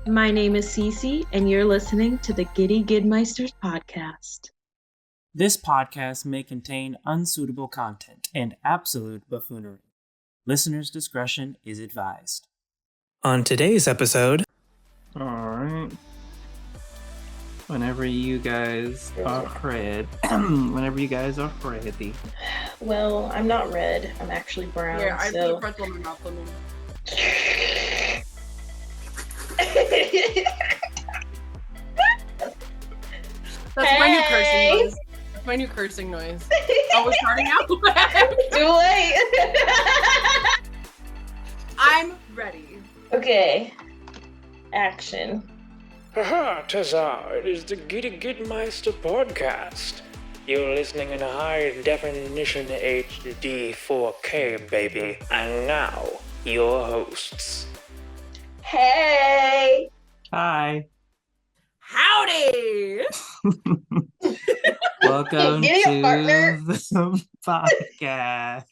My name is Cece, and you're listening to the Giddy Gigmeisters podcast. This podcast may contain unsuitable content and absolute buffoonery. Listener's discretion is advised. On today's episode... Alright. Whenever you guys are ready. Well, I'm not red. I'm actually brown. Yeah, I so... put a pretzel in my mouth. That's my new cursing noise. That's my new cursing noise. Oh, we're starting out? Too late! I'm ready. Okay. Action. Haha, Tazar, it is the Giddy Gigmeister podcast. You're listening in a high definition HD 4K, baby. And now, your hosts. Hey! Hi. Howdy! Welcome Giddy to partner. the podcast.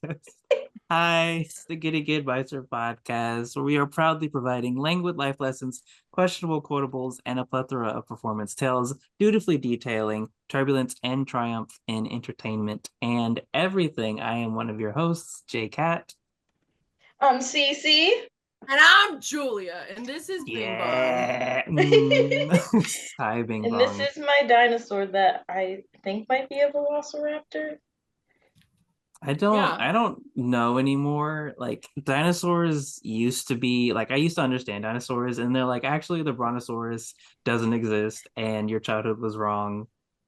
Hi, it's the Giddy Gigmeisters podcast, where we are proudly providing languid life lessons, questionable quotables, and a plethora of performance tales, dutifully detailing turbulence and triumph in entertainment and everything. I am one of your hosts, JCAT. I'm Cece. And I'm Julia, and this is Bing Bong. Hi, Bing And Bong. this is my dinosaur that I think might be a velociraptor. I don't know anymore. Like, dinosaurs used to be, like, I used to understand dinosaurs, and they're like, actually, the brontosaurus doesn't exist, and your childhood was wrong.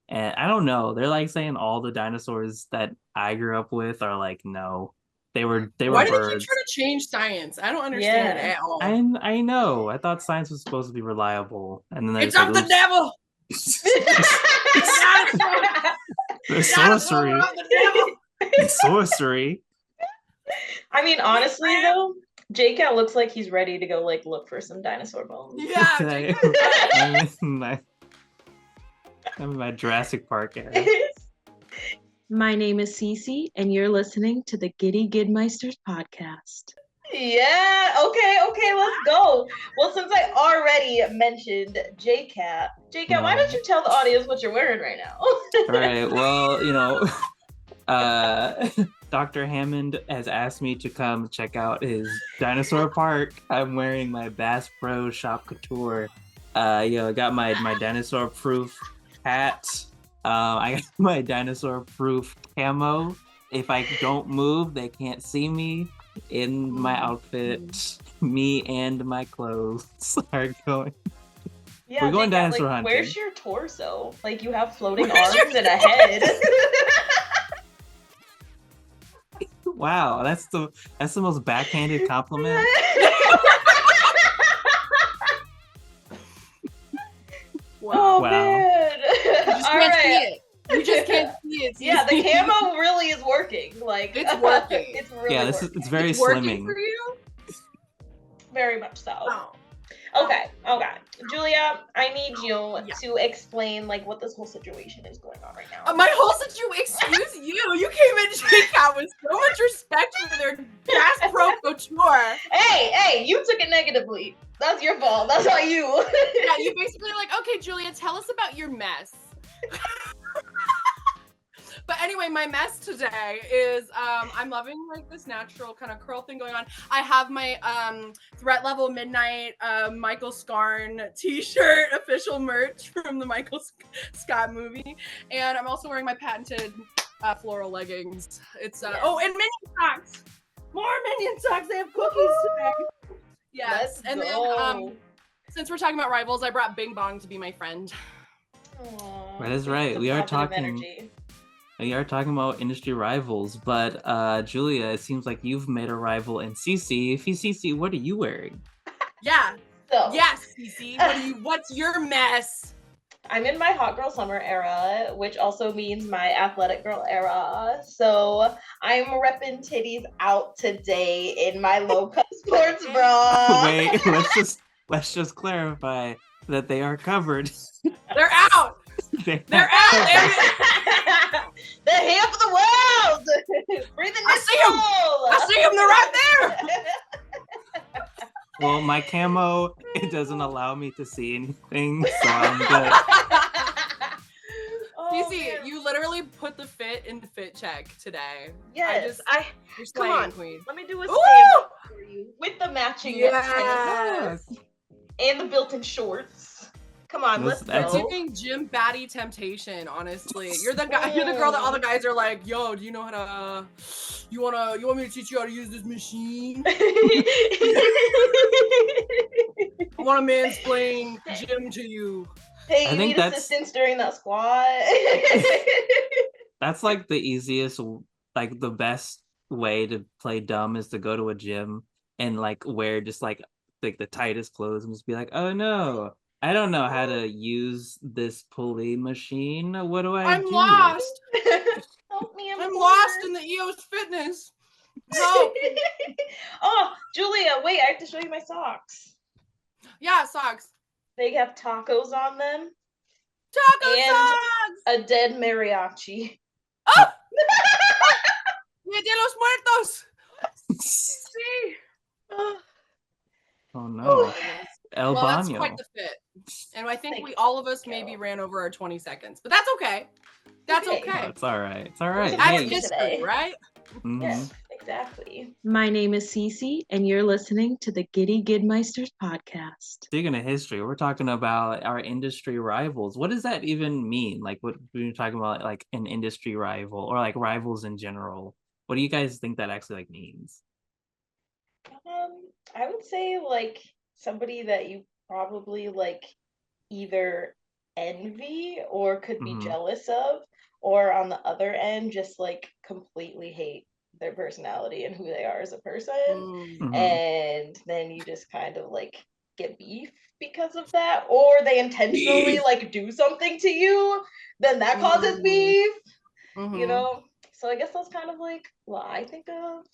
And I don't know. They're like saying all the dinosaurs that I grew up with are like, no. They were Why do they keep birds. trying to change science? I don't understand Yeah. at all. I know. I thought science was supposed to be reliable, and then they It's of the devil! The sorcery. Of the devil! Sorcery. I mean, honestly, though, JCAT looks like he's ready to go, like, look for some dinosaur bones. Yeah, I'm in my Jurassic Park era. My name is Cece, and you're listening to the Giddy Gigmeisters podcast. Yeah, okay, let's go. Well, since I already mentioned JCAT, why don't you tell the audience what you're wearing right now? All right, well, Dr. Hammond has asked me to come check out his dinosaur park. I'm wearing my Bass Pro Shop Couture. I got my dinosaur proof hat. I got my dinosaur proof camo. If I don't move, they can't see me in my outfit. Me and my clothes are going. Yeah, we're going dinosaur hunting. Where's your torso? Like, you have floating arms and a head. Wow, that's the most backhanded compliment. Oh, Wow. man. You just can't see it. Yeah, the camo really is working. Like, It's working. It's really working. It's very It's working slimming. for you? Very much so. Oh. Okay. Julia, I need you Yeah. to explain, like, what this whole situation is going on right now. My whole situation, excuse you. You came in JCAT with so much respect for their Bass Pro Couture. Hey, you took it negatively. That's your fault. That's not you. Yeah, you basically like, okay, Julia, tell us about your mess. But anyway, my mess today is I'm loving like this natural kind of curl thing going on. I have my Threat Level Midnight Michael Scarn t-shirt, official merch from the Michael Scott movie, and I'm also wearing my patented floral leggings. It's and Minion socks. More Minion socks. They have cookies today. Yes, Let's and go. then since we're talking about rivals, I brought Bing Bong to be my friend. Aww, That is right. some We are positive talking- energy. We are talking about industry rivals, but Julia, it seems like you've made a rival in Cece. If you Cece, what are you wearing? Yeah. So, Yes, Cece. What's your mess? I'm in my hot girl summer era, which also means my athletic girl era. So I'm repping titties out today in my low cut sports bra. Wait, let's just clarify that they are covered. They're out. They're out. The half of the world. Breathing I this see 'em. soul. I see them. They're right there. Well, my camo, it doesn't allow me to see anything, so I'm good. Cece, you literally put the fit in the fit check today. Yes, you're come slaying, on, queen. let me do a stand for you with the matching Yes. and the built-in shorts. Come on, let's You're go. giving gym baddie temptation, honestly. You're the guy. You're the girl that all the guys are like, "Yo, do you know how to? You want me to teach you how to use this machine? I want to mansplain gym to you." Hey, you need assistance during that squat. That's like the easiest, like the best way to play dumb is to go to a gym and like wear just like the tightest clothes and just be like, oh no, I don't know how to use this pulley machine. What do I do? I'm lost. Help me, I'm lost in the EOS fitness. Help. Oh, Julia, wait, I have to show you my socks. Yeah, socks. They have tacos on them. Taco and socks! A dead mariachi. Oh! Dia de los Muertos! See? Oh no. El Well, that's Baño. quite the fit. And I think all of us maybe ran over our 20 seconds. But that's okay. That's okay. Oh, it's all right. It's all right. That's history, right? Mm-hmm. Yes, exactly. My name is Cece, and you're listening to the Giddy Gigmeisters podcast. Speaking of history, we're talking about our industry rivals. What does that even mean? Like, what we're talking about, like an industry rival or like rivals in general. What do you guys think that actually like means? I would say like somebody that you probably like either envy or could be jealous of, or on the other end just like completely hate their personality and who they are as a person. And then you just kind of like get beef because of that, or they intentionally like do something to you, then that causes beef. You know, so I guess that's kind of like what I think of.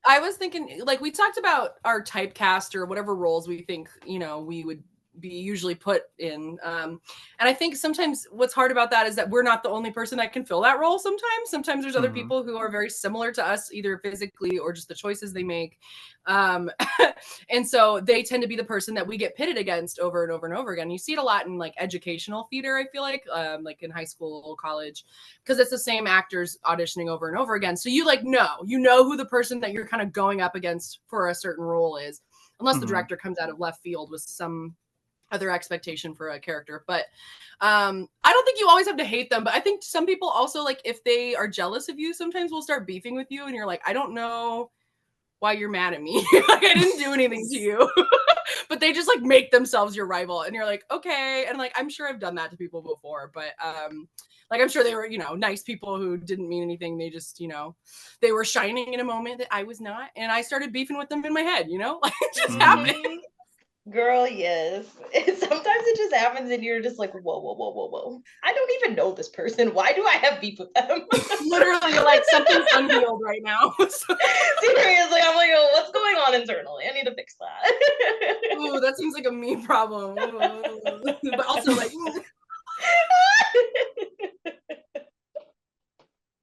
I was thinking, like, we talked about our typecast or whatever roles we think, you know, we would be usually put in. And I think sometimes what's hard about that is that we're not the only person that can fill that role sometimes. Sometimes there's other people who are very similar to us, either physically or just the choices they make. And so they tend to be the person that we get pitted against over and over and over again. You see it a lot in like educational theater, I feel like in high school, college, because it's the same actors auditioning over and over again. So you like you know who the person that you're kind of going up against for a certain role is, unless the director comes out of left field with some other expectation for a character. But I don't think you always have to hate them, but I think some people also, like, if they are jealous of you, sometimes will start beefing with you and you're like, I don't know why you're mad at me. Like, I didn't do anything to you. But they just like make themselves your rival and you're like, okay. And like, I'm sure I've done that to people before, but like, I'm sure they were, you know, nice people who didn't mean anything. They just, you know, they were shining in a moment that I was not. And I started beefing with them in my head, you know, like it just happened. Girl, yes. Sometimes it just happens and you're just like, whoa. I don't even know this person. Why do I have beef with them? Literally, like, something's unhealed right now. Seriously, I'm like, oh, what's going on internally? I need to fix that. Ooh, that seems like a me problem. But also like...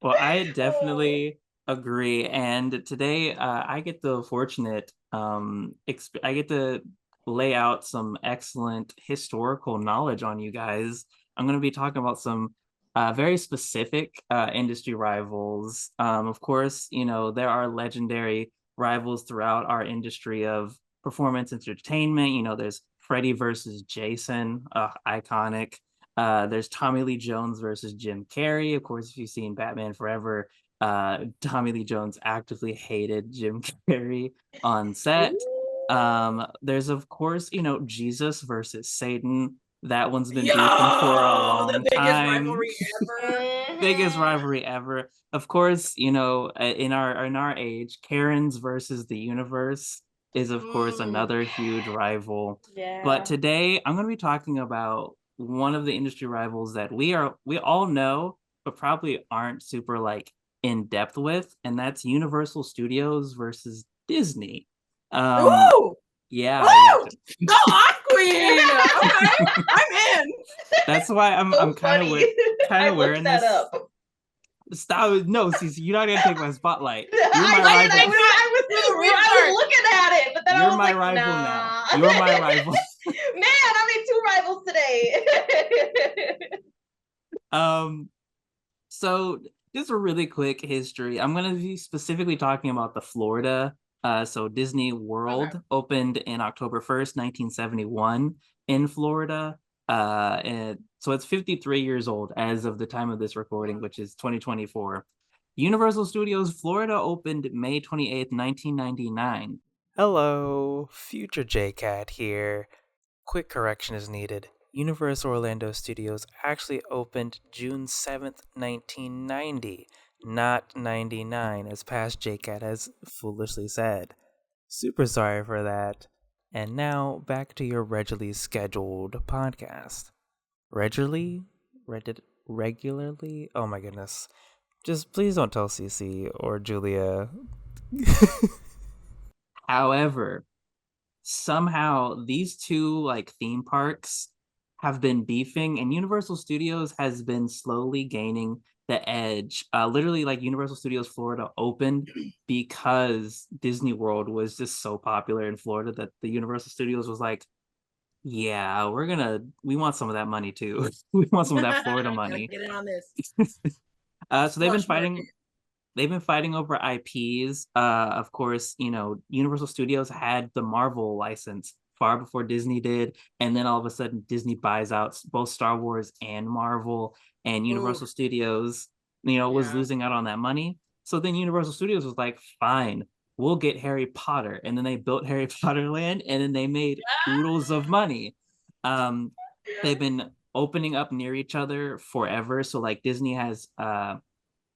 Well, I definitely agree. And today I get the fortunate, I get to lay out some excellent historical knowledge on you guys. I'm going to be talking about some very specific industry rivals. Of course, you know, there are legendary rivals throughout our industry of performance entertainment. You know, there's Freddy versus Jason, iconic. There's Tommy Lee Jones versus Jim Carrey. Of course, if you've seen Batman Forever, Tommy Lee Jones actively hated Jim Carrey on set. There's, of course, you know, Jesus versus Satan. That one's been beefing for a long time. Biggest rivalry ever. Of course, you know, in our age, Karen's versus the universe is, of course, another huge rival. Yeah. But today, I'm going to be talking about one of the industry rivals that we all know, but probably aren't super like in depth with, and that's Universal Studios versus Disney. Ooh! Yeah. Ooh! Go on, queen! Okay, I'm in. That's why I'm kind of wearing this. Up. Stop! No, Cece, you're not gonna take my spotlight. You're my rival. I was looking at it, but then You're I was my like, rival nah. now. You're my rival. Man, I made 2 rivals today. So just a really quick history. I'm going to be specifically talking about the Florida. So Disney World opened in October 1st, 1971 in Florida. And so it's 53 years old as of the time of this recording, which is 2024. Universal Studios Florida opened May 28th, 1999. Hello, future JCAT here. Quick correction is needed. Universal Orlando Studios actually opened June 7th, 1990, not 99, as past JCAT has foolishly said. Super sorry for that. And now, back to your regularly scheduled podcast. Regularly? Oh my goodness. Just please don't tell Cece or Julia. However, somehow these two like theme parks have been beefing, and Universal Studios has been slowly gaining the edge. Literally, like Universal Studios Florida opened because Disney World was just so popular in Florida that the Universal Studios was like, yeah, we want some of that money too. We want some of that Florida money. Get in on this. So they've been fighting over IPs. Of course, Universal Studios had the Marvel license far before Disney did, and then all of a sudden Disney buys out both Star Wars and Marvel, and Universal Studios, was losing out on that money. So then Universal Studios was like, fine, we'll get Harry Potter, and then they built Harry Potter Land, and then they made oodles of money. They've been opening up near each other forever. So like Disney has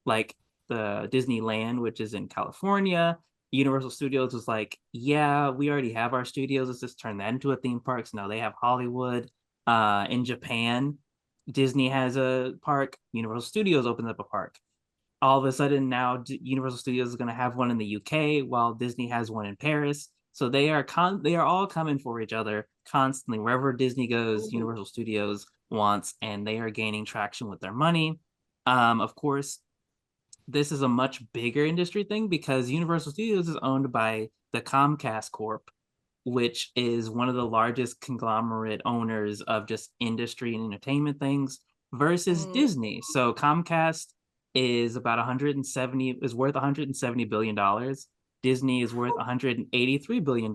like the Disneyland, which is in California. Universal Studios was like, yeah, we already have our studios. Let's just turn that into a theme park. So now they have Hollywood. In Japan, Disney has a park. Universal Studios opens up a park. All of a sudden now Universal Studios is going to have one in the UK while Disney has one in Paris. So they are all coming for each other constantly. Wherever Disney goes, Universal Studios wants, and they are gaining traction with their money. Of course, this is a much bigger industry thing because Universal Studios is owned by the Comcast Corp, which is one of the largest conglomerate owners of just industry and entertainment things versus Disney. So Comcast is about worth $170 billion. Disney is worth $183 billion.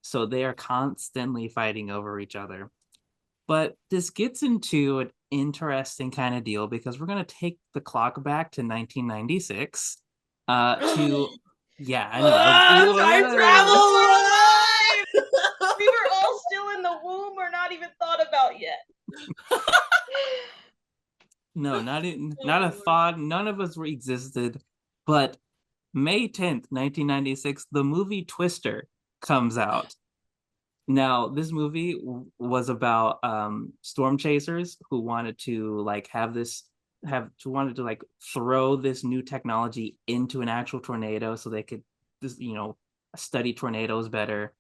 So they are constantly fighting over each other. But this gets into an interesting kind of deal because we're going to take the clock back to 1996 yeah, I know. Time travel! We were all still in the womb or not even thought about yet. No, not a thought. None of us existed. But May 10th, 1996, the movie Twister comes out. Now, this movie was about storm chasers who wanted to throw this new technology into an actual tornado so they could study tornadoes better.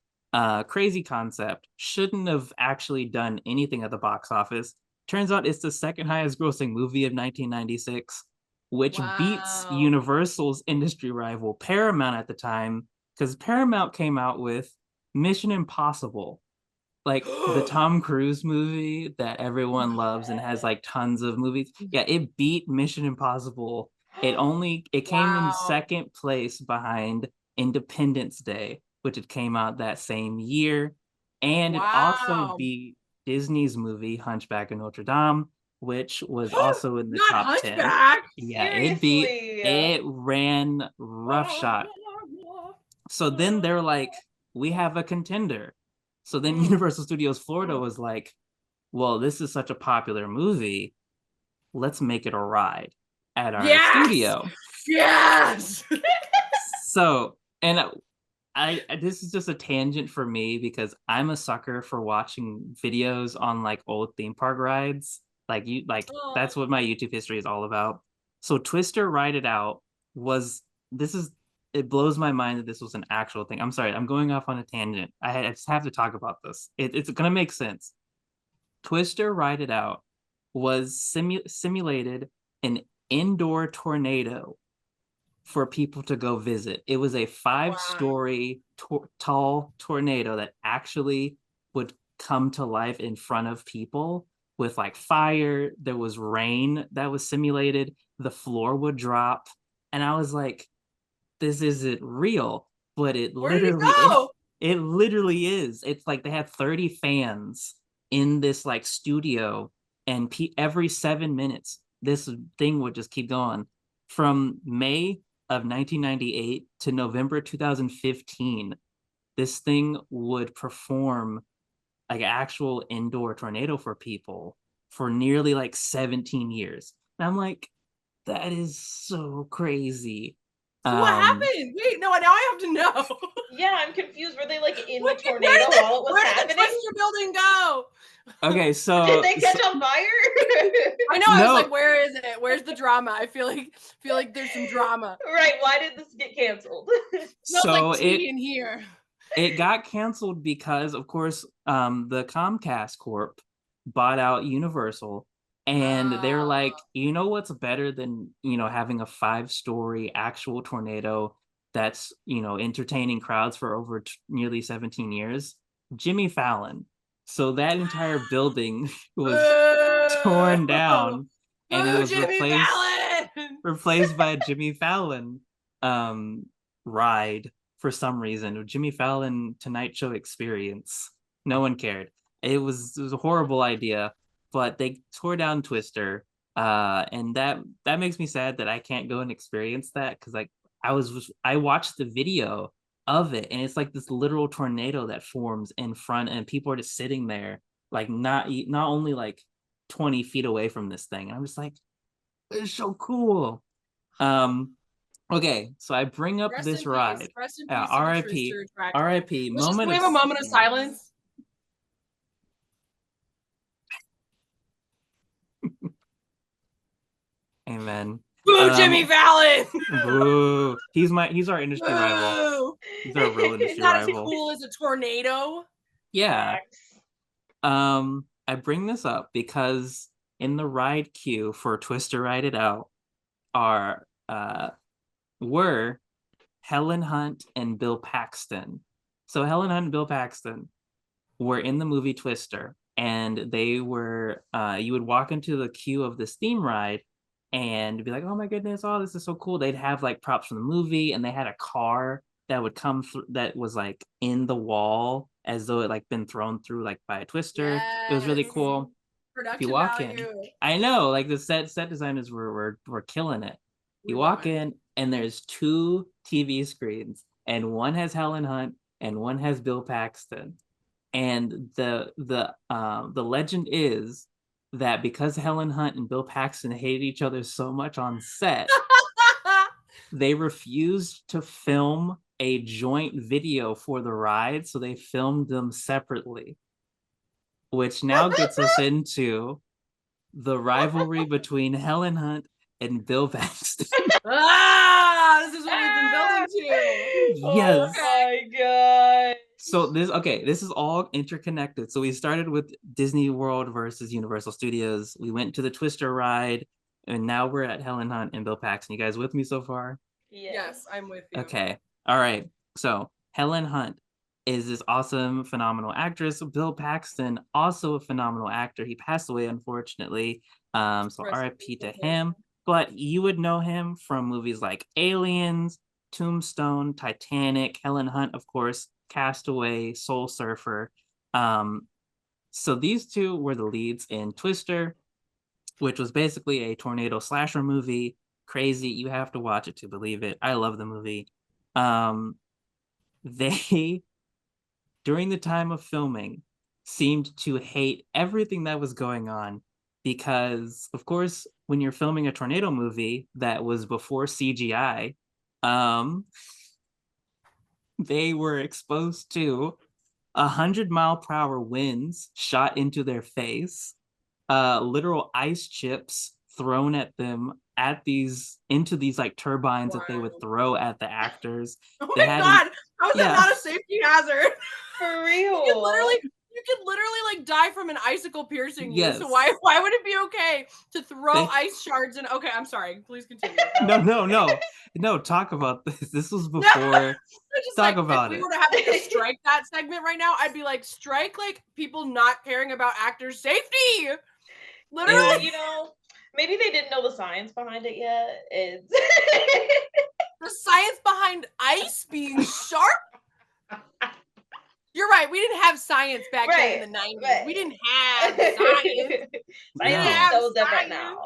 Crazy concept. Shouldn't have actually done anything at the box office. Turns out it's the second highest grossing movie of 1996, which beats Universal's industry rival Paramount at the time, because Paramount came out with Mission Impossible, like the Tom Cruise movie that everyone loves and has like tons of movies. Yeah, it beat Mission Impossible. It came in second place behind Independence Day, which it came out that same year, and it also beat Disney's movie Hunchback of Notre Dame, which was also in the top Hunchback. 10. Yeah, it ran roughshod. So then they're like, we have a contender. So then Universal Studios Florida was like, well, this is such a popular movie. Let's make it a ride at our studio. Yes. So, and this is just a tangent for me because I'm a sucker for watching videos on like old theme park rides. That's what my YouTube history is all about. So Twister Ride It Out it blows my mind that this was an actual thing. I'm sorry, I'm going off on a tangent. I just have to talk about this. It's gonna make sense. Twister Ride It Out was simulated an indoor tornado for people to go visit. It was a 5-story tall tornado that actually would come to life in front of people with like fire. There was rain that was simulated. The floor would drop. And I was like, this isn't real. But it Where did literally it go? it literally is. It's like they had 30 fans in this like studio, and every 7 minutes, this thing would just keep going. From May of 1998 to November 2015, this thing would perform like actual indoor tornado for people for nearly like 17 years. And I'm like, that is so crazy. So what happened? Wait, no, now I have to know. Yeah, I'm confused. Were they like in the tornado while it was happening? Where did the Twister building go? Okay, so did they catch on fire? I know. I was like, where is it? Where's the drama? I feel like there's some drama. Right. Why did this get canceled? Smells like tea in here. It got canceled because, of course, the Comcast Corp bought out Universal, and they're like, you know what's better than, you know, having a 5-story actual tornado that's, you know, entertaining crowds for over nearly 17 years? Jimmy Fallon. So that entire building was torn down, and it was replaced by a Jimmy Fallon ride for some reason. Jimmy Fallon Tonight Show experience. No one cared. It was a horrible idea, but they tore down Twister, and that makes me sad that I can't go and experience that, because like I watched the video of it, and it's like this literal tornado that forms in front, and people are just sitting there like not only like 20 feet away from this thing, and I'm just like, it's so cool. Okay, so I bring up this ride. R.I.P. R.I.P. Let's just have a moment of silence. Amen. Boo, Jimmy Fallon! Boo. He's our industry rival. He's our real industry rival. Not as cool as a tornado. Yeah. I bring this up because in the ride queue for Twister Ride It Out were Helen Hunt and Bill Paxton. So Helen Hunt and Bill Paxton were in the movie Twister, and they were you would walk into the queue of this theme ride and be like, oh my goodness, oh, this is so cool. They'd have like props from the movie, and they had a car that would come through that was like in the wall as though it like been thrown through like by a twister. Yes. It was really cool. Production you walk value. In, I know, like the set designers were killing it. You walk in, and there's 2 TV screens, and one has Helen Hunt and one has Bill Paxton. And the legend is that because Helen Hunt and Bill Paxton hated each other so much on set, they refused to film a joint video for the ride, so they filmed them separately, which now gets us into the rivalry between Helen Hunt and Bill Paxton. This is what we've been building to. Yes. Oh my god. So this is all interconnected. So we started with Disney World versus Universal Studios. We went to the Twister ride, and now we're at Helen Hunt and Bill Paxton. You guys with me so far? Yes, I'm with you. Okay. All right. So Helen Hunt is this awesome, phenomenal actress. Bill Paxton, also a phenomenal actor. He passed away, unfortunately. So RIP to him. But you would know him from movies like Aliens, Tombstone, Titanic. Helen Hunt, of course, Castaway, Soul Surfer. So these two were the leads in Twister, which was basically a tornado slasher movie. Crazy. You have to watch it to believe it. I love the movie. They, during the time of filming, seemed to hate everything that was going on because, of course, when you're filming a tornado movie that was before CGI, they were exposed to 100-mile-per-hour winds shot into their face, literal ice chips thrown at them into these like turbines that they would throw at the actors. Oh my god, how is that not a safety hazard? For real. You could literally like die from an icicle piercing you. Yes. So why would it be okay to throw ice shards in? Okay, I'm sorry. Please continue. No. Talk about this. This was before. Just talk like, about if it. we were to have to strike that segment right now, I'd be like, strike like people not caring about actors' safety. Literally, you know, maybe they didn't know the science behind it yet. It's the science behind ice being sharp. You're right. We didn't have science back then in the 90s. Right. We didn't have science. Science is so different now.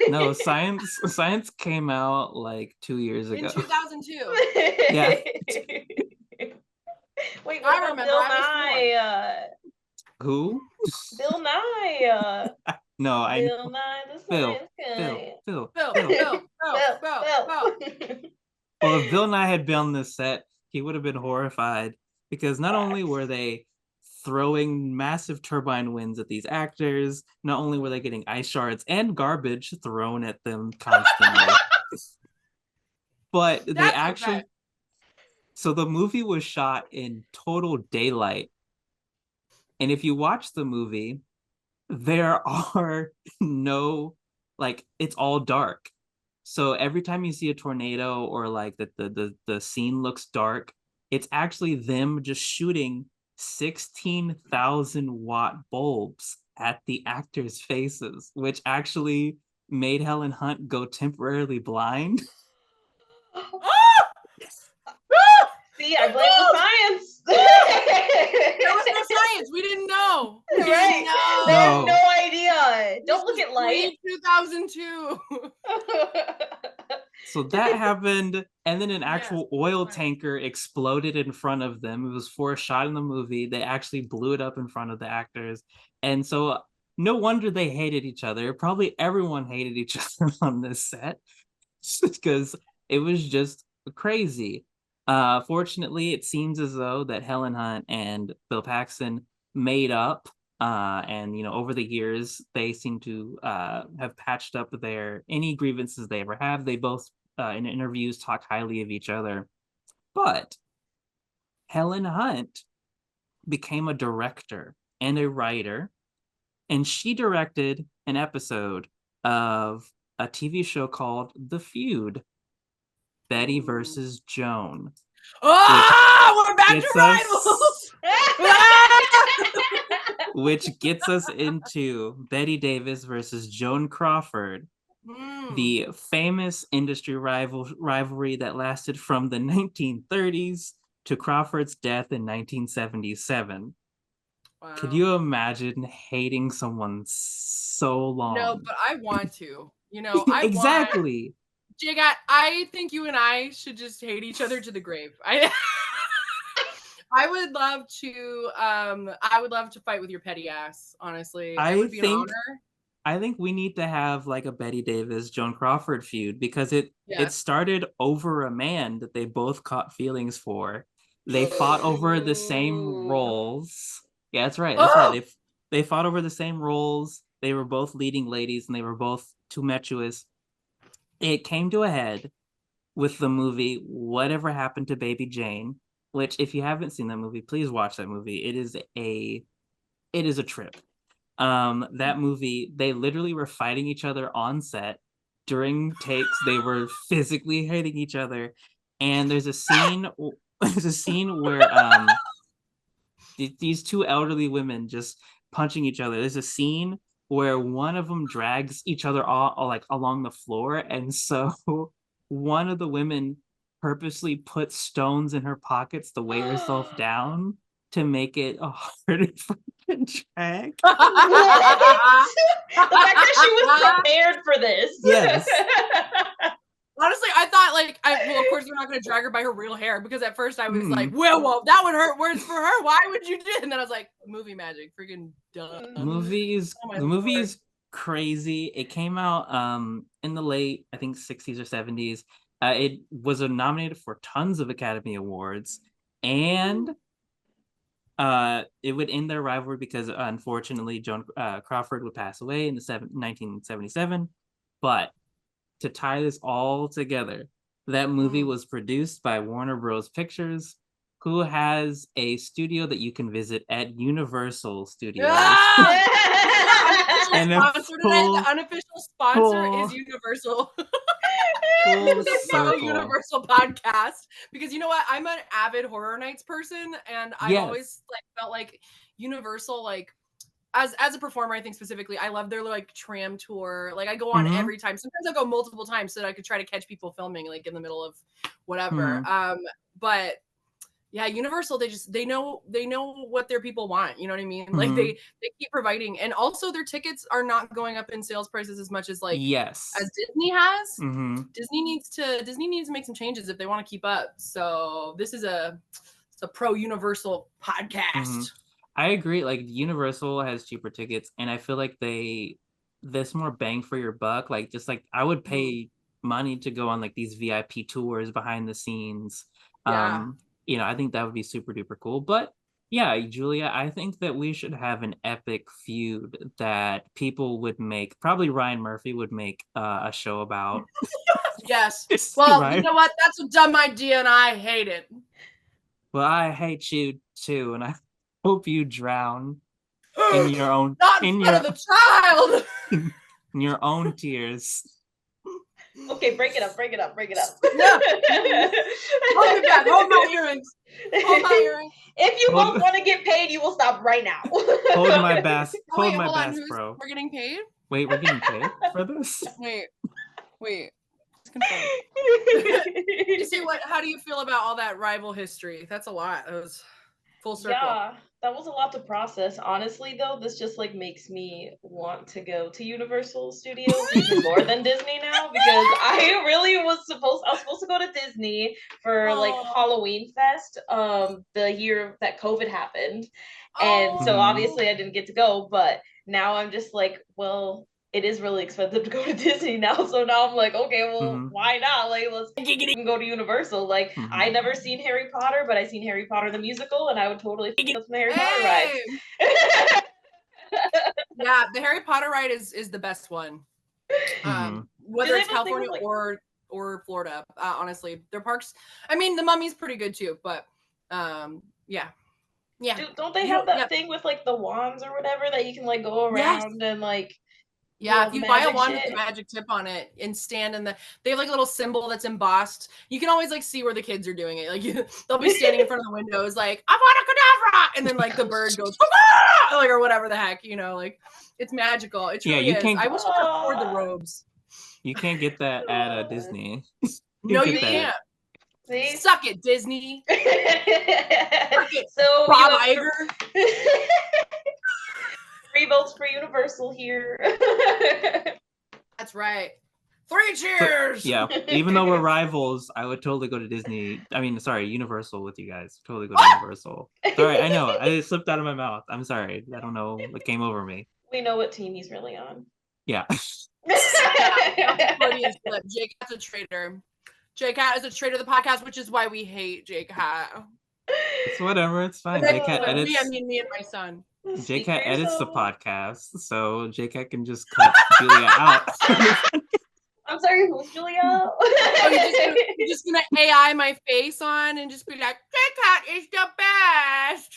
No, science came out like 2 years ago. In 2002. Yeah. Wait, what about Bill Nye? Who? Bill Nye. No, I Bill Nye the Science Guy. Phil. Well, if Bill Nye had been on this set, he would have been horrified because not only were they throwing massive turbine winds at these actors, not only were they getting ice shards and garbage thrown at them constantly, but they actually... Okay. So the movie was shot in total daylight. And if you watch the movie, there are no, like, it's all dark. So every time you see a tornado or like the scene looks dark, it's actually them just shooting 16,000 watt bulbs at the actors' faces, which actually made Helen Hunt go temporarily blind. See, I blame the science. There was no science. We didn't know. Right. They had no idea. Don't look at light. 2002. So that happened, and then an actual oil tanker exploded in front of them. It was for a shot in the movie. They actually blew it up in front of the actors. And so no wonder they hated each other. Probably everyone hated each other on this set because it was just crazy. Fortunately, it seems as though that Helen Hunt and Bill Paxton made up, and over the years they seem to have patched up any grievances they ever have. They both in interviews talk highly of each other, but Helen Hunt became a director and a writer, and she directed an episode of a TV show called The Feud. Betty versus Joan. Oh, we're back to rivals. Which gets us into Betty Davis versus Joan Crawford, the famous industry rivalry that lasted from the 1930s to Crawford's death in 1977. Wow. Could you imagine hating someone so long? No, but I want to. Exactly. JCAT, I think you and I should just hate each other to the grave. I would love to fight with your petty ass, honestly. It would be an honor. I think we need to have like a Betty Davis, Joan Crawford feud because it started over a man that they both caught feelings for. They fought over the same roles. Yeah, that's right. That's right. They fought over the same roles. They were both leading ladies and they were both tumultuous. It came to a head with the movie Whatever Happened to Baby Jane, which if you haven't seen that movie, please watch that movie. It is a trip. That movie, they literally were fighting each other on set during takes. They were physically hitting each other, and there's a scene where these two elderly women just punching each other. There's a scene where one of them drags each other all like along the floor, and so one of the women purposely put stones in her pockets to weigh herself down to make it a harder fucking drag. The fact that she was prepared for this. Yes. Honestly, I thought of course they're not going to drag her by her real hair because at first I was like, well, that would hurt words for her. Why would you do it? And then I was like, movie magic, freaking dumb. The movie is crazy. It came out in the late, I think 60s or 70s. It was nominated for tons of Academy Awards, and it would end their rivalry because unfortunately Joan Crawford would pass away in 1977. But to tie this all together, that movie was produced by Warner Bros. Pictures, who has a studio that you can visit at Universal Studios. Unofficial And sponsor today. The unofficial sponsor is Universal. Full The circle. Universal podcast, because you know what, I'm an avid horror nights person, and I've always like felt like Universal, like as a performer, I think specifically, I love their like tram tour. Like I go on every time. Sometimes I go multiple times so that I could try to catch people filming like in the middle of whatever. But yeah, Universal, they know what their people want. You know what I mean? Like they keep providing, and also their tickets are not going up in sales prices as much as like as Disney has. Disney needs to make some changes if they want to keep up. So this is a pro Universal podcast. I agree. Like Universal has cheaper tickets, and I feel like there's more bang for your buck. Like just like I would pay money to go on like these VIP tours behind the scenes. You know, I think that would be super duper cool. But yeah, Julia, I think that we should have an epic feud that people would make. Probably Ryan Murphy would make a show about. Yes. Well, you know what? That's a dumb idea, and I hate it. Well, I hate you too, and I hope you drown in your own in front of the child. In your own tears. Okay, break it up. Yeah. Hold me back. Hold my earrings. If you both want to get paid, you will stop right now. Hold my bass. Hold my bass, bro. We're getting paid? Wait, we're getting paid for this? Wait. You see how do you feel about all that rival history? That's a lot. It was full circle. Yeah, that was a lot to process. Honestly, though, this just like makes me want to go to Universal Studios even more than Disney now, because I was supposed to go to Disney for like Halloween Fest, the year that COVID happened, and so obviously I didn't get to go. But now I'm just like, well, it is really expensive to go to Disney now. So now I'm like, okay, well, why not? Like, let's go to Universal. Like, I never seen Harry Potter, but I seen Harry Potter the musical, and I would totally go to the Harry Potter ride. Yeah, the Harry Potter ride is the best one. Whether it's California or Florida, honestly, their parks. I mean, the Mummy's pretty good too, but yeah. Don't they have that thing with like the wands or whatever that you can like go around and like? Yeah, if you buy a wand with a magic tip on it and stand in they have like a little symbol that's embossed. You can always like see where the kids are doing it. Like they'll be standing in front of the windows like, I want a cadabra! And then like the bird goes, like, or whatever the heck, you know, like it's magical. It truly is. I wish I could afford the robes. You can't get that at Disney. No, you can't. See? Suck it, Disney. Suck it, so Bob Iger. 3 votes for Universal here. That's right. 3 cheers. Yeah, even though we're rivals, I would totally go to Universal with you guys. Totally go to Universal. Sorry, I know. I slipped out of my mouth. I'm sorry. I don't know what came over me. We know what team he's really on. Yeah. JCAT's a traitor. JCAT is a traitor of the podcast, which is why we hate JCAT. It's whatever. It's fine. JCAT edits. Me and my son. JCAT edits the podcast, so JCAT can just cut Julia out. I'm sorry, who's Julia? You're just gonna AI my face on and just be like, JCAT is the best.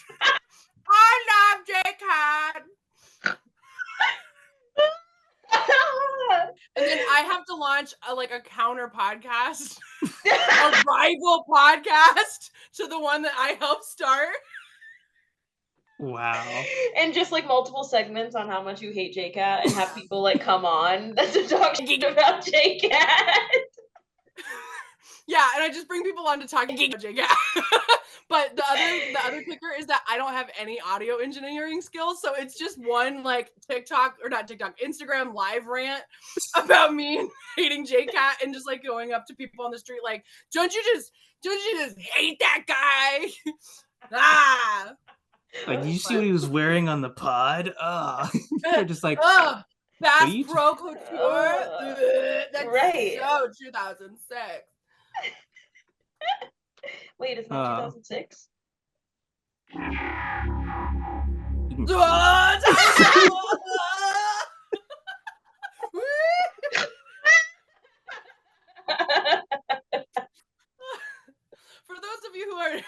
I love JCAT. And then I have to launch a counter podcast, a rival podcast to the one that I helped start. Wow. And just like multiple segments on how much you hate JCAT and have people like come on to talk about JCAT. Yeah, and I just bring people on to talk about JCAT. But the other kicker is that I don't have any audio engineering skills, so it's just one like Instagram live rant about me hating JCAT and just like going up to people on the street like, don't you just hate that guy? Like, you see what he was wearing on the pod? They're just like, Bass Pro Couture. That's right. So 2006. Wait, it's not 2006? For those of you who are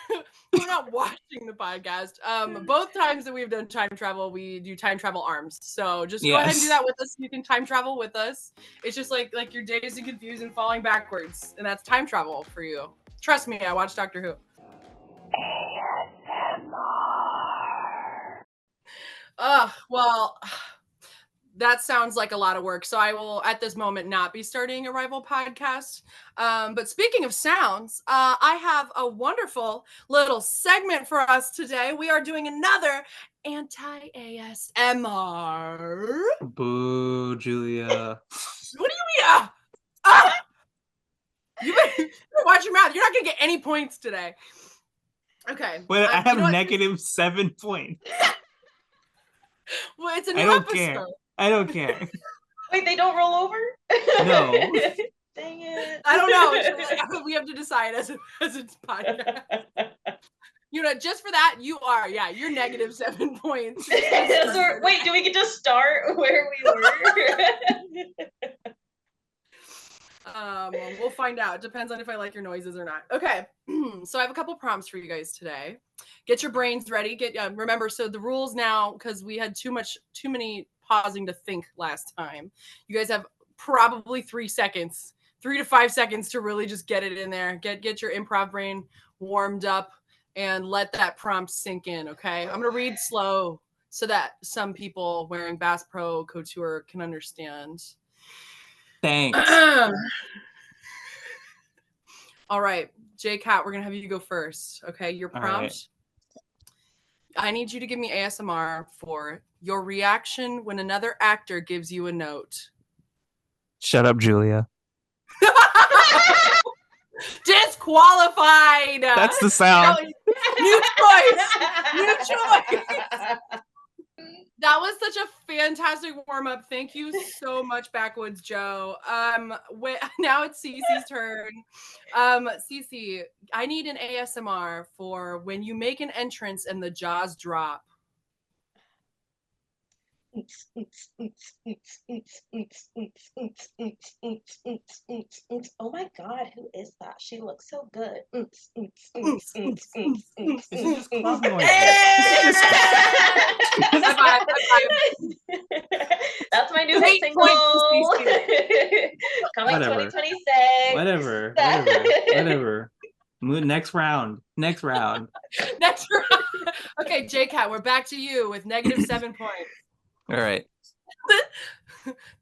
podcast. Both times that we've done time travel, we do time travel arms. So just go ahead and do that with us. You can time travel with us. It's just like you're dazed and confused and falling backwards, and that's time travel for you. Trust me, I watched Doctor Who. Well, that sounds like a lot of work. So I will, at this moment, not be starting a rival podcast. But speaking of sounds, I have a wonderful little segment for us today. We are doing another anti-ASMR. Boo, Julia. What do you mean? You better watch your mouth. You're not going to get any points today. Okay. Well, I have -7 points. Well, it's a new episode. I don't care. Wait, they don't roll over? No. Dang it. I don't know. We have to decide as a podcast. Just for that, you're -7 points. Wait, do we get to start where we were? We'll find out. It depends on if I like your noises or not. Okay. So I have a couple prompts for you guys today. Get your brains ready. Remember, so the rules now, because we had too many pausing to think last time. You guys have probably 3 seconds, 3 to 5 seconds to really just get it in there. Get your improv brain warmed up and let that prompt sink in. Okay. I'm gonna read slow so that some people wearing Bass Pro Couture can understand. Thanks. All right, JCAT, we're gonna have you go first. Okay, your prompt. I need you to give me ASMR for your reaction when another actor gives you a note. Shut up, Julia. Disqualified. That's the sound. New choice. That was such a fantastic warm-up. Thank you so much, Backwoods Joe. Now it's Cece's turn. Cece, I need an ASMR for when you make an entrance and the jaws drop. Oh my God, who is that? She looks so good. That's my new hit single. Coming 2026. Whatever. Next round. Okay, JCAT, we're back to you with -7 points. All right.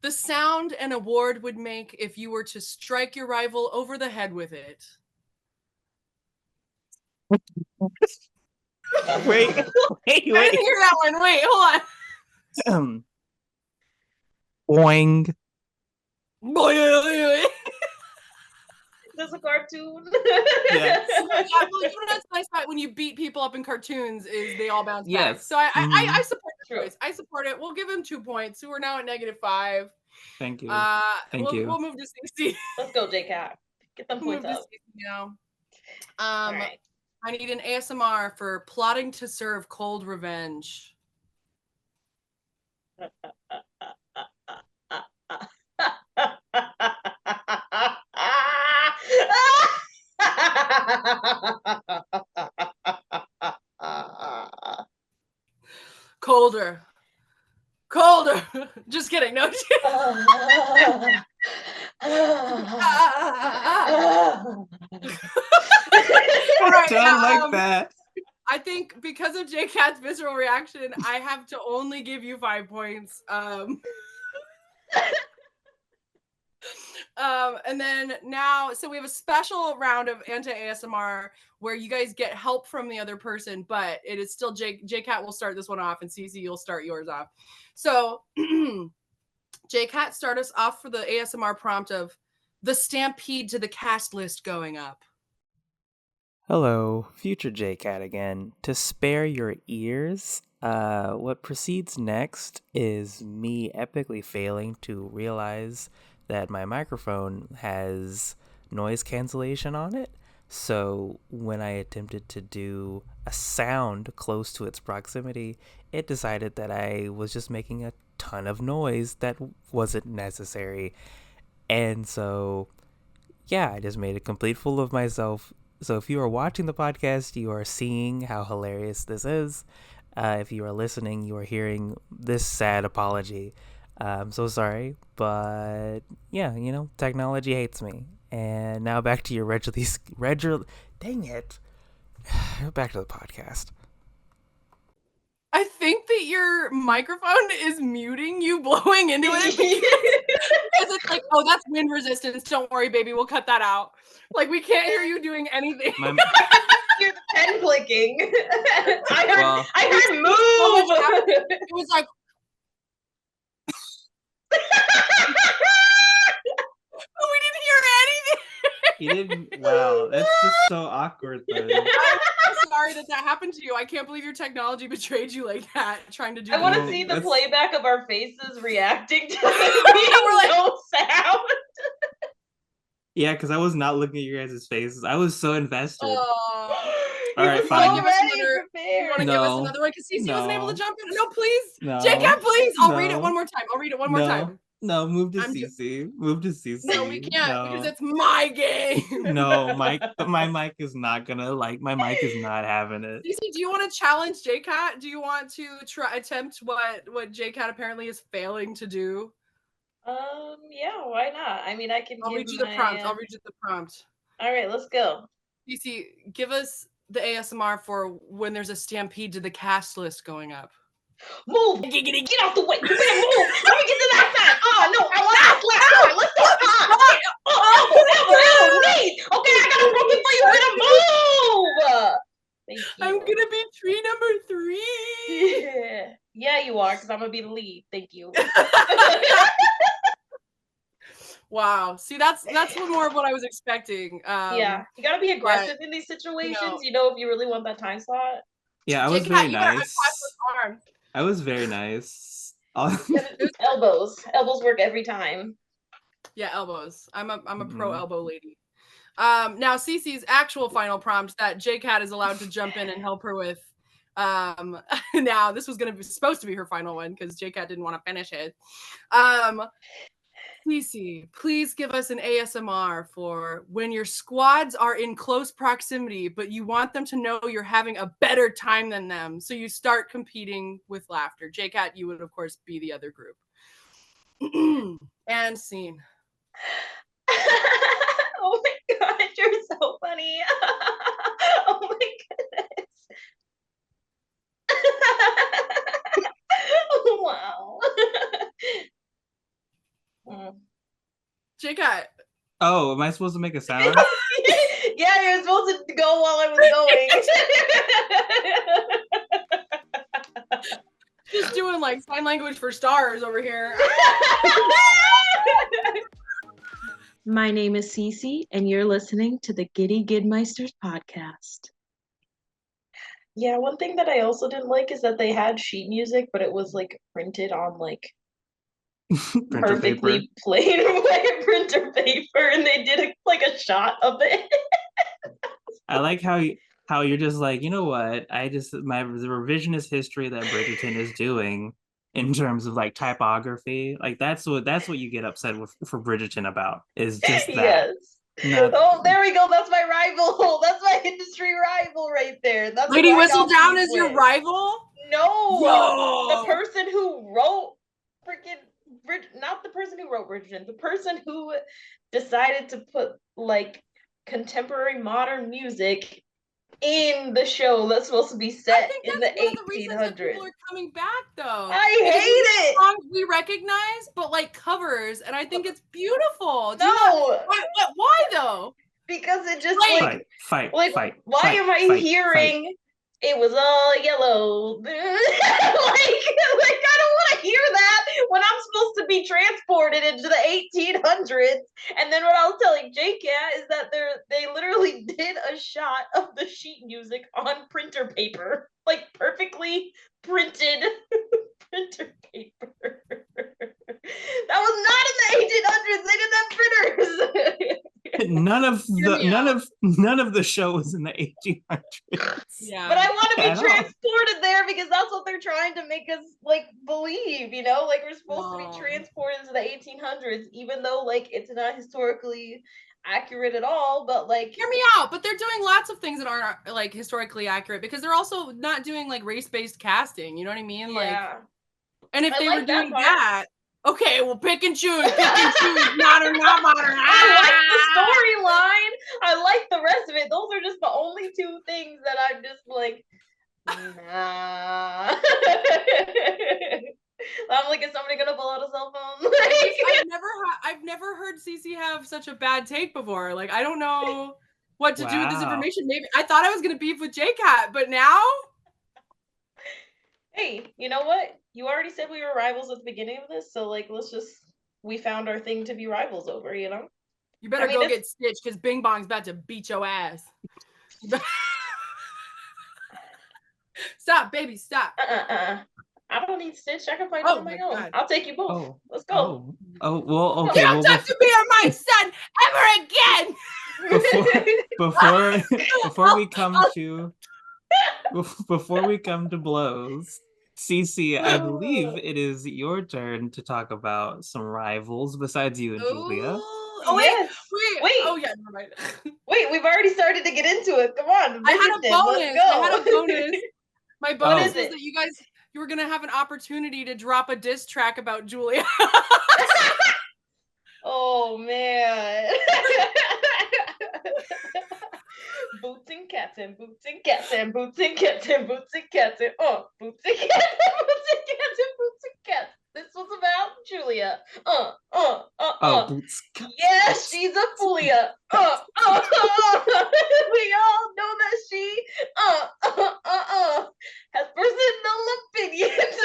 The sound an award would make if you were to strike your rival over the head with it. Wait. I didn't hear that one. Wait, hold on. Boing. There's a cartoon. Yes. That's nice about when you beat people up in cartoons is they all bounce back. Yes. So I support the choice. I support it. We'll give him 2 points. So we're now at -5. Thank you. We'll move to Cece. Let's go, JCAT. Get them points up. Now. All right. I need an ASMR for plotting to serve cold revenge. Colder. Just kidding. No. Right, don't like that. I think because of JCAT's visceral reaction, I have to only give you 5 points. And then now, so we have a special round of anti-ASMR where you guys get help from the other person, but it is still JCAT will start this one off, and Cece, you'll start yours off. So JCAT, start us off for the ASMR prompt of the stampede to the cast list going up. Hello, future JCAT again. To spare your ears, what proceeds next is me epically failing to realize that my microphone has noise cancellation on it. So when I attempted to do a sound close to its proximity, it decided that I was just making a ton of noise that wasn't necessary. And so, yeah, I just made a complete fool of myself So if you are watching the podcast, you are seeing how hilarious this is. If you are listening, you are hearing this sad apology. I'm so sorry, but yeah, technology hates me. And now back to your dang it. Back to the podcast. I think that your microphone is muting you blowing into it because it's like, oh, that's wind resistance. Don't worry, baby. We'll cut that out. Like, we can't hear you doing anything. Hear the pen clicking. I heard move. It was like. We didn't hear anything. He didn't. Wow, that's just so awkward. Then. I'm so sorry that happened to you. I can't believe your technology betrayed you like that. Trying to do. I want to see the playback of our faces reacting to like, no sound. Yeah, because I was not looking at your guys' faces. I was so invested. All right, fine. You want to give us another one? Because Cece wasn't able to jump in. No, please. No. JCAT, please. I'll read it one more time. No, move to Cece. Move to Cece. No, we can't because it's my game. No, my mic is not gonna my mic is not having it. Cece, do you want to challenge JCAT? Do you want to attempt what JCAT apparently is failing to do? Yeah, why not? I mean, I can. I'll read you the prompt. All right, let's go. Cece, give us the ASMR for when there's a stampede to the cast list going up. Move! Giggity, get out the way! You better move! Let me get to that side! Oh, no, I want that. Let's go! Oh, knees! Okay, I got a broken for you. We're gonna move! Thank you. I'm gonna be tree number 3. Yeah, you are, because I'm gonna be the lead. Thank you. Wow. See, that's more of what I was expecting. Yeah, you gotta be aggressive in these situations, if you really want that time slot. Yeah, I was very nice. I was very nice. Elbows work every time. Yeah, elbows. I'm a pro elbow lady. Now Cece's actual final prompt that JCAT is allowed to jump in and help her with. Now this was supposed to be her final one because JCAT didn't want to finish it. Cece, please give us an ASMR for when your squads are in close proximity, but you want them to know you're having a better time than them. So you start competing with laughter. JCAT, you would, of course, be the other group. And scene. Oh my God, you're so funny. Oh my goodness. Wow. JCAT. Oh, am I supposed to make a sound? Yeah, you're supposed to go while I was going. Just doing like sign language for stars over here. My name is Cece, and you're listening to the Giddy Gigmeisters podcast. Yeah, one thing that I also didn't like is that they had sheet music, but it was like printed on like perfectly plain white printer paper, and they did a shot of it. I like how you're just like, you know what? The revisionist history that Bridgerton is doing in terms of like typography, like that's what you get upset with for Bridgerton about is just that. Yes. Oh, there we go. That's my rival. That's my industry rival right there. That's Lady Whistledown is your rival? No. Whoa. The person who wrote not the person who wrote Bridgerton, the person who decided to put like contemporary modern music in the show that's supposed to be set in the 1800s. People are coming back though. I hate it. Songs we recognize, but like covers, and I think it's beautiful. Why though? Because it just fight. Why am I hearing? It was all yellow. like I don't want to hear that when I'm supposed to be transported into the 1800s. And then what I was telling JCAT is that they literally did a shot of the sheet music on printer paper, like perfectly printed printer paper. That was not in the 1800s. They didn't have printers. None of the show was in the 1800s. Yeah. But I want to be transported there because that's what they're trying to make us like believe, like we're supposed to be transported to the 1800s, even though like it's not historically accurate at all, but like hear me out. But they're doing lots of things that aren't like historically accurate because they're also not doing like race-based casting. You know what I mean? Yeah. Like, and if they like were doing part. that, okay, well, pick and choose, modern, not modern. I like the storyline. I like the rest of it. Those are just the only two things that I'm just like, nah. I'm like, is somebody gonna pull out a cell phone? I've never heard Cece have such a bad take before. Like, I don't know what to do with this information. Maybe I thought I was gonna beef with JCAT, but now. Hey, you know what? You already said we were rivals at the beginning of this, so like, we found our thing to be rivals over, you know? You better go get Stitch because Bing Bong's about to beat your ass. Stop, baby, stop. I don't need Stitch. I can fight on my own. God. I'll take you both. Oh. Let's go. Well, okay. You don't talk to me or my son ever again. Before we come to blows, Cece, I believe it is your turn to talk about some rivals besides you and Julia. Oh, wait. Oh, yeah, never mind. Wait, we've already started to get into it. Come on. I had a bonus. My bonus was that you were going to have an opportunity to drop a diss track about Julia. Oh, man. Boots and cats and boots and cats and boots and cats and boots and cats and boots and cats and boots and cats and boots and cats. This was about Julia. Boots. Yeah, she's a Fulia. We all know that she has personal opinions.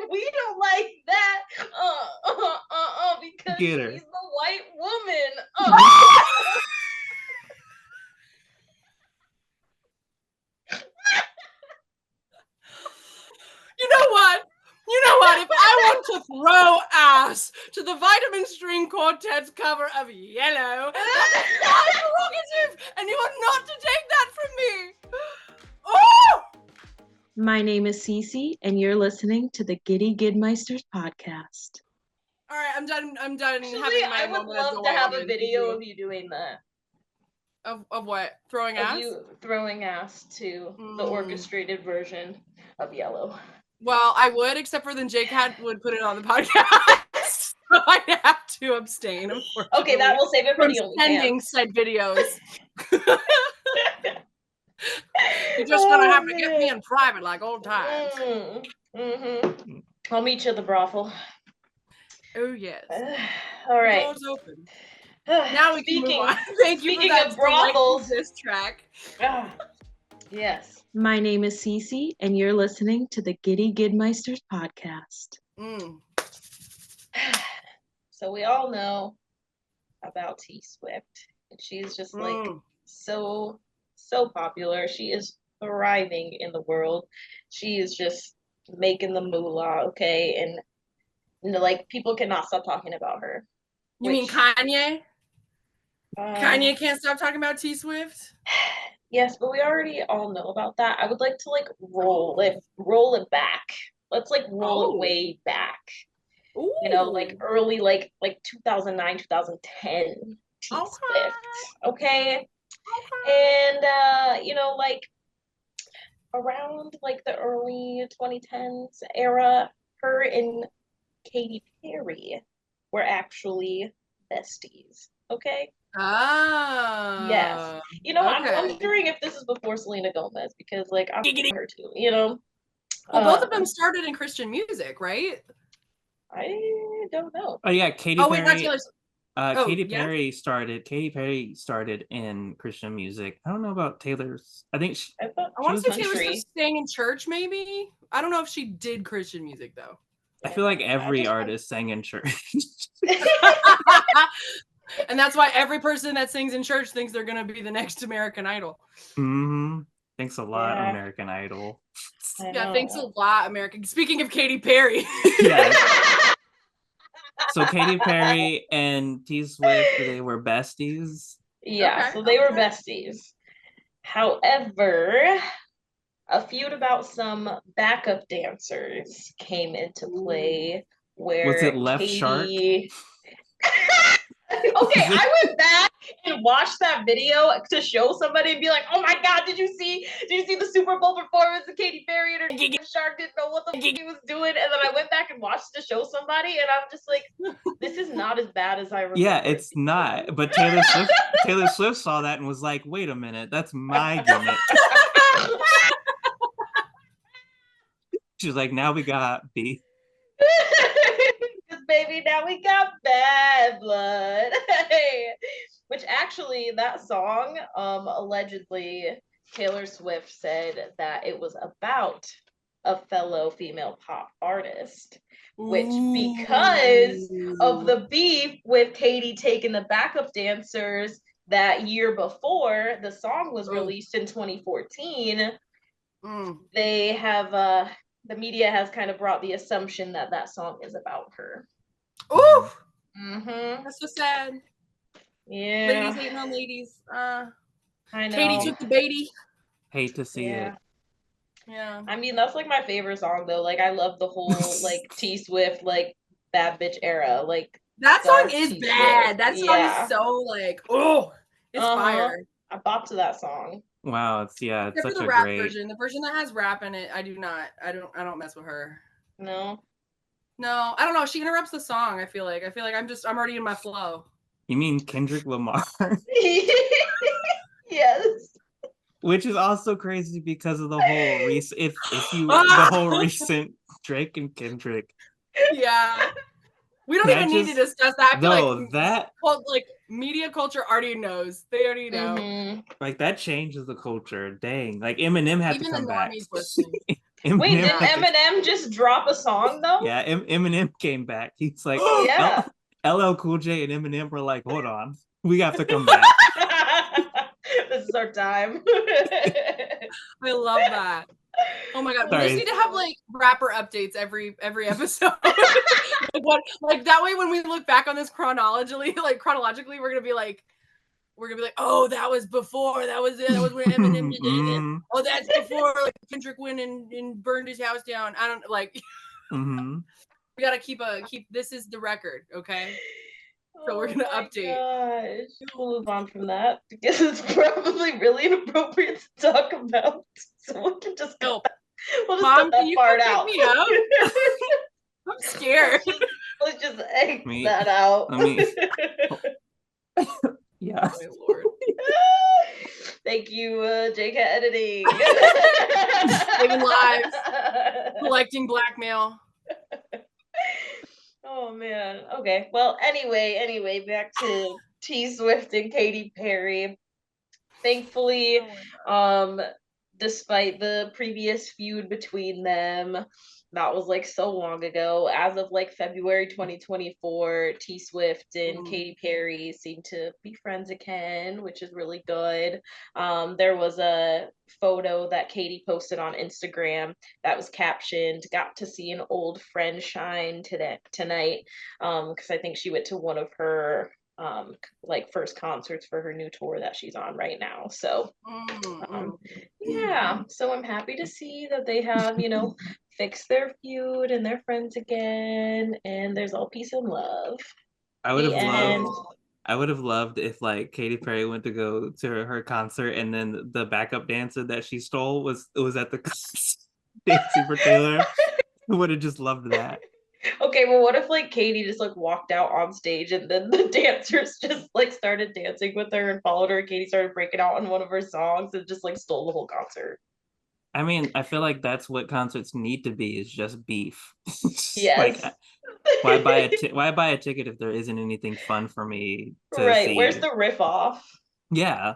We don't like that. Because she's the white woman. You know what? If I want to throw ass to the Vitamin String Quartet's cover of Yellow, that is my prerogative, and you are not to take that from me. Oh! My name is Cece, and you're listening to the Giddy Gigmeisters podcast. All right, I'm done. Actually, I would love to have a video of you doing that. Of what? Throwing ass? You throwing ass to the orchestrated version of Yellow. Well, I would, except for then JCAT would put it on the podcast. So I'd have to abstain, Okay, that will save it for the OnlyFans. Sending said videos. You're just gonna have to get me in private like old times. I'll meet you at the brothel. Oh, yes. All right. The door's open. Now we can move on. Thank you for that brothels. This track. Yes. My name is Cece, and you're listening to the Giddy Gigmeisters podcast. So we all know about T Swift, and she's just like so popular. She is thriving in the world. She is just making the moolah, okay? And like, people cannot stop talking about her. You mean Kanye? Kanye can't stop talking about T Swift? Yes, but we already all know about that. I would like to like roll it back. Let's like roll it way back. Ooh. You know, like early like 2009, 2010 T Swift. Okay. And you know, like around like the early 2010s era, her and Katy Perry were actually besties. Okay. Yes. You know, I'm wondering if this is before Selena Gomez, because like I'm her too, you know. Well, both of them started in Christian music, right? I don't know. Oh yeah, Katy Perry. Katy Perry started in Christian music. I don't know about Taylor's. I think I want to say Taylor Swift sang in church, maybe. I don't know if she did Christian music though. I feel like every artist sang in church. And that's why every person that sings in church thinks they're going to be the next American Idol. Thanks a lot, American Idol. Yeah, thanks a lot, American. Speaking of Katy Perry. Yeah. So Katy Perry and T Swift, they were besties? Yeah, so they were besties. However, a feud about some backup dancers came into play where was it Left Shark? Okay, I went back and watched that video to show somebody and be like, "Oh my God, did you see the Super Bowl performance of Katy Perry and her shark didn't know what the fuck he was doing?" And then I went back and watched to show somebody, and I'm just like, "This is not as bad as I remember." Yeah, it's not. But Taylor Swift saw that and was like, "Wait a minute, that's my gimmick." She was like, "Now we got beef." Because baby, now we got bad blood. Which actually, that song, allegedly, Taylor Swift said that it was about a fellow female pop artist. Which, because of the beef with Katy taking the backup dancers that year before the song was released in 2014, they have the media has kind of brought the assumption that that song is about her. Ooh, Mm-hmm. that's so sad. Yeah, ladies hating on ladies. I know. Katy took the baity. Hate to see it. Yeah. I mean, that's like my favorite song though. Like, I love the whole like T Swift like bad bitch era. Like that song is T-Swift. bad. That song is so like it's fire. I bop to that song. Wow, it's Except such for the a rap great version. The version that has rap in it, I don't mess with her. No, I don't know. She interrupts the song. I feel like I'm already in my flow. You mean Kendrick Lamar? Yes. Which is also crazy because of the whole recent the whole recent Drake and Kendrick. Yeah. We don't even need to discuss that. Like media culture already knows. They already know. Mm-hmm. Like that changes the culture. Dang. Like Eminem had to come back. Wait, didn't Eminem just drop a song though? Yeah, Eminem came back. He's like, yeah. LL Cool J and Eminem were like, hold on, we have to come back. This is our time. I love that. Oh my God, we just need to have like rapper updates every episode. like that way when we look back on this chronologically, we're gonna be like, oh, that was before, that was when Eminem did it. Oh, that's before like Kendrick went and burned his house down. I don't like. We gotta keep this is the record, okay? So we're gonna update. Gosh. We'll move on from that because it's probably really inappropriate to talk about. So we can just go. We'll just Mom, cut that part out. Me up? I'm scared. Let's just X that out. Yeah. Oh, my Lord. Thank you, JCAT editing. Saving lives. Collecting blackmail. Oh man. Okay. Well, anyway, back to T Swift and Katy Perry. Thankfully, despite the previous feud between them, that was like so long ago. As of like February 2024, T Swift and Katy Perry seem to be friends again, which is really good. There was a photo that Katy posted on Instagram that was captioned, "Got to see an old friend shine tonight," because I think she went to one of her like first concerts for her new tour that she's on right now. So yeah, so I'm happy to see that they have, fixed their feud and they're friends again, and there's all peace and love. I would have loved if like Katy Perry went to go to her concert and then the backup dancer that she stole was at the concert dancing for Taylor. I would have just loved that. Okay, well, what if like Katy just like walked out on stage and then the dancers just like started dancing with her and followed her, and Katy started breaking out on one of her songs and just like stole the whole concert? I mean, I feel like that's what concerts need to be, is just beef. Yes. Like, why buy a ticket if there isn't anything fun for me to see? Where's the riff off? Yeah.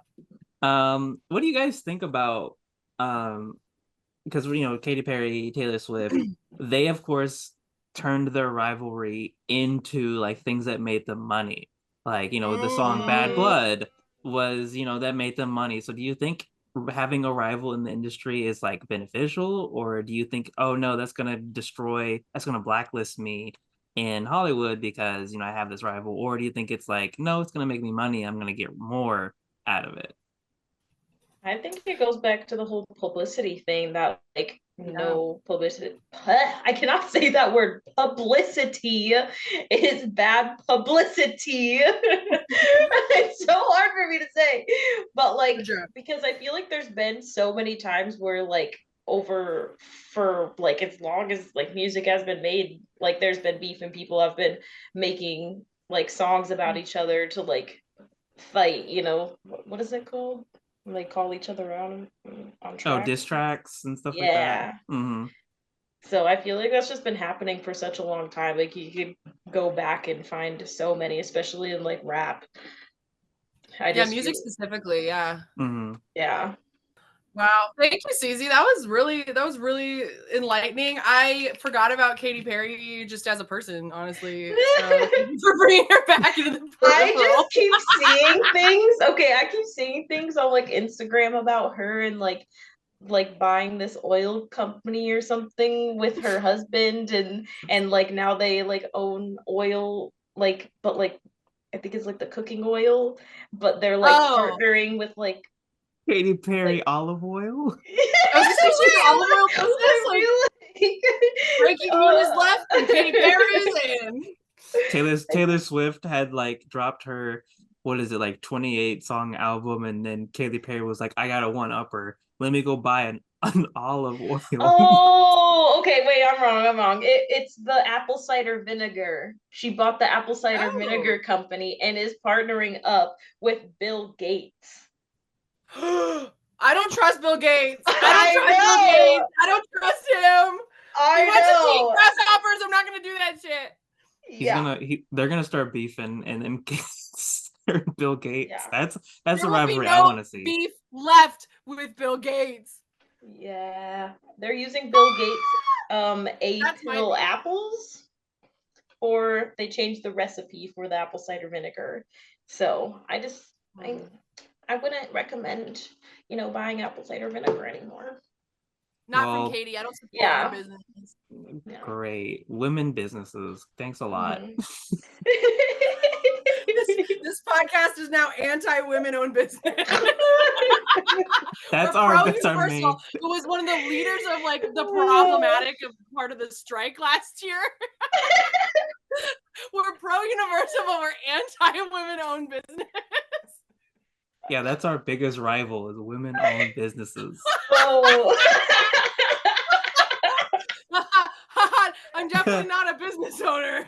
What do you guys think about because Katy Perry, Taylor Swift, they of course turned their rivalry into like things that made them money. Like, the song Bad Blood was, that made them money. So do you think having a rival in the industry is like beneficial, or do you think, oh no, that's gonna blacklist me in Hollywood because I have this rival? Or do you think it's like, no, it's gonna make me money, I'm gonna get more out of it? I think it goes back to the whole publicity thing that like no publicity. I cannot say that word. Publicity is bad publicity. It's so hard for me to say. But like, because I feel like there's been so many times where like for like as long as like music has been made, like there's been beef and people have been making like songs about each other to like fight, what is it called? When they call each other out on tracks. Oh, diss tracks and stuff like that. Mm-hmm. So I feel like that's just been happening for such a long time. Like you could go back and find so many, especially in like rap. Music specifically, yeah. Mm-hmm. Yeah. Wow, thank you, Cece. That was really enlightening. I forgot about Katy Perry just as a person, honestly. So thank you for bringing her back into the peripheral. I just keep seeing things. Okay, I keep seeing things on like Instagram about her and like buying this oil company or something with her husband and like now they like own oil, like, but like I think it's like the cooking oil, but they're like partnering with like Katy Perry olive oil. I was just thinking olive oil business. Breaking news is left and Katy Perry's in. Taylor Swift had like dropped her, what is it, like 28 song album, and then Katy Perry was like, I got a one upper. Let me go buy an olive oil. Oh, okay. Wait, I'm wrong. It's the apple cider vinegar. She bought the apple cider vinegar company and is partnering up with Bill Gates. I don't trust Bill Gates. I don't trust him. He wants to eat grasshoppers. I'm not gonna do that shit. They're gonna start beefing and then Bill Gates. Yeah. That's a rivalry I want to see. Beef left with Bill Gates. Yeah, they're using Bill Gates A-pill apples, or they changed the recipe for the apple cider vinegar. So I wouldn't recommend, buying apple cider vinegar anymore. Not from Katie. I don't support her business. Yeah. Great. Women businesses. Thanks a lot. Mm-hmm. This podcast is now anti-women-owned business. That's our main. Who was one of the leaders of like the problematic part of the strike last year. We're pro-Universal, but we're anti-women-owned business. Yeah, that's our biggest rival is women-owned businesses. I'm definitely not a business owner.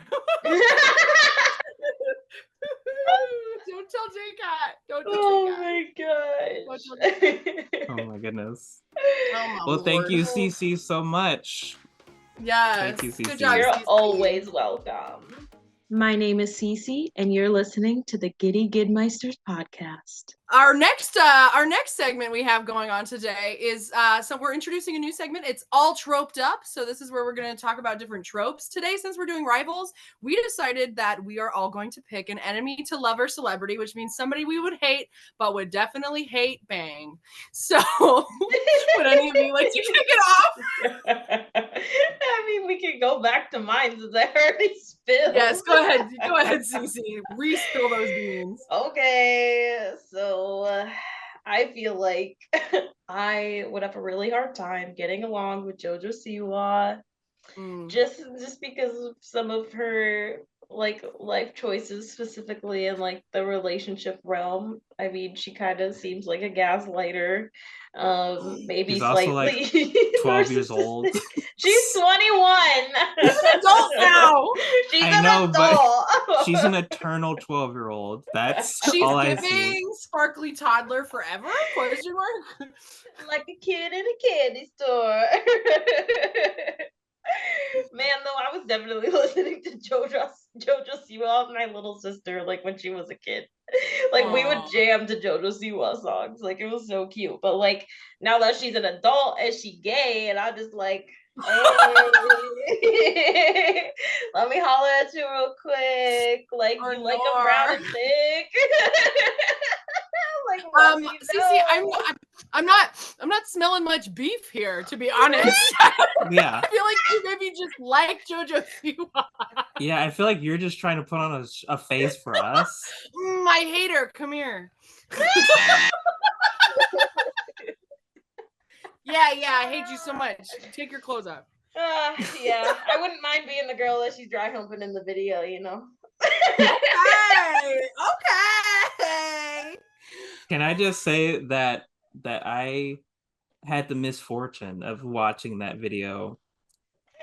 Don't tell JCAT. Don't tell JCAT. My gosh. Oh my goodness. Well, thank you, Cece, so much. Yes. Thank you, Cece. Good job, You're always welcome. My name is Cece, and you're listening to the Giddy Gigmeisters podcast. Our next segment we have going on today is so we're introducing a new segment. It's all troped up. So this is where we're going to talk about different tropes. Today, since we're doing rivals, we decided that we are all going to pick an enemy to lover celebrity, which means somebody we would hate, but would definitely hate bang. So would any of you like to kick it off? I mean, we can go back to mine since I already spilled. Yes, go ahead, Cece. Respill those beans. Okay, so I feel like I would have a really hard time getting along with JoJo Siwa, just because of some of her like life choices, specifically in like the relationship realm. I mean, she kind of seems like a gaslighter. Maybe she's slightly also like 12 years old. She's 21. She's an adult now. But she's an eternal 12-year-old. That's all I see. She's giving sparkly toddler forever? Question mark? Like a kid in a candy store. Man, though, I was definitely listening to JoJo Siwa with my little sister, like when she was a kid. Like we would jam to JoJo Siwa songs. Like it was so cute. But like now that she's an adult and she gay, and I'm just like, hey, let me holler at you real quick. Like you like a brown and thick. Like, Cece, I'm not smelling much beef here, to be honest. Yeah. I feel like you maybe just like JoJo Siwa. Yeah, I feel like you're just trying to put on a face for us. My hater, come here. Yeah, I hate you so much. Take your clothes off. Yeah, I wouldn't mind being the girl that she's dry humping in the video, you know. Okay. Can I just say that I had the misfortune of watching that video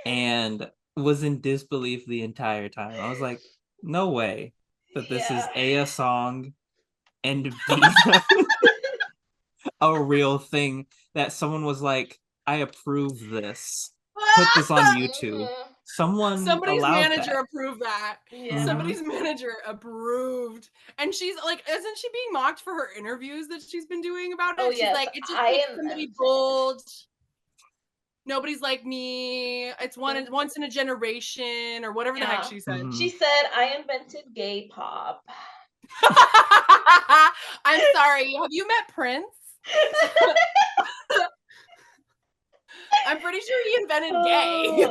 and was in disbelief the entire time. I was like, no way that this is a song and B a real thing that someone was like, I approve this. Put this on YouTube. Somebody's manager that. approved that. Yeah. Somebody's manager approved. And she's like, isn't she being mocked for her interviews that she's been doing about it? Oh, she's yes. like, it just makes somebody bold. Nobody's like me. It's once in a generation or whatever the heck she said. Mm-hmm. She said, I invented gay pop. I'm sorry. Have you met Prince? I'm pretty sure he invented gay.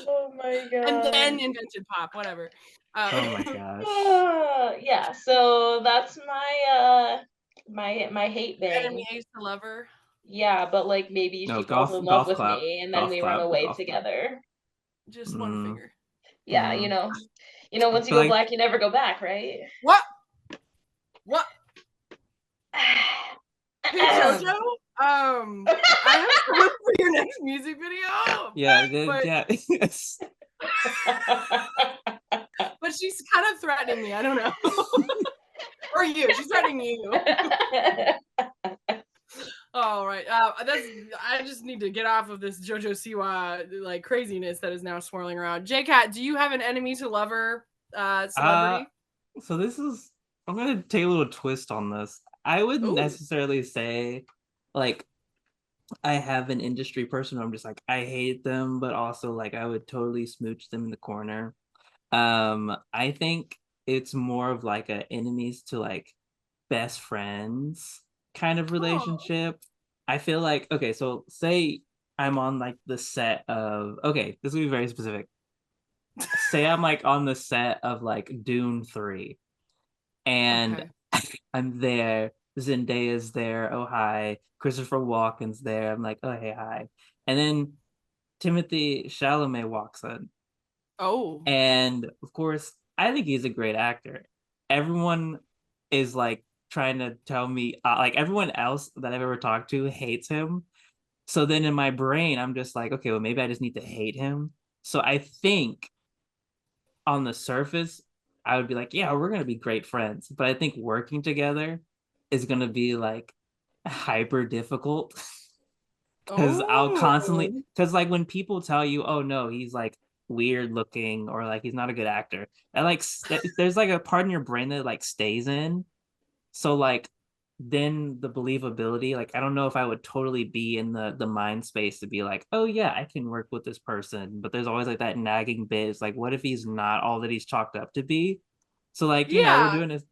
Oh my god. And then invented pop, whatever. Oh my gosh. Yeah, so that's my my hate bang. Enemies to lover. Yeah, but like maybe she falls in love with me and then we run away together. Just one finger. Yeah, you know, once you go black, you never go back, right? What? Hey Jojo, I have hope for your next music video. Yeah. But she's kind of threatening me. I don't know. Or you. She's threatening you. All right. I just need to get off of this JoJo Siwa like craziness that is now swirling around. JCAT, do you have an enemy to lover celebrity? So I'm gonna take a little twist on this. I wouldn't necessarily say like I have an industry person who I'm just like I hate them, but also like I would totally smooch them in the corner. I think it's more of like a enemies to like best friends kind of relationship. I feel like, okay, so say I'm on like the set of, okay, this will be very specific. Say I'm like on the set of like Dune 3 and I'm there, Zendaya's there, oh hi, Christopher Walken's there, I'm like, oh hey, hi. And then Timothy Chalamet walks in. Oh. And of course, I think he's a great actor. Everyone is like trying to tell me, like everyone else that I've ever talked to hates him. So then in my brain, I'm just like, okay, well, maybe I just need to hate him. So I think on the surface, I would be like, yeah, we're going to be great friends. But I think working together is going to be like hyper difficult. Because I'll constantly, because like when people tell you, oh no, he's like weird looking or like he's not a good actor, I like there's like a part in your brain that like stays in. So like then the believability, like I don't know if I would totally be in the mind space to be like, oh yeah, I can work with this person, but there's always like that nagging bit. It's like, what if he's not all that he's chalked up to be? So like, you know, we're doing this.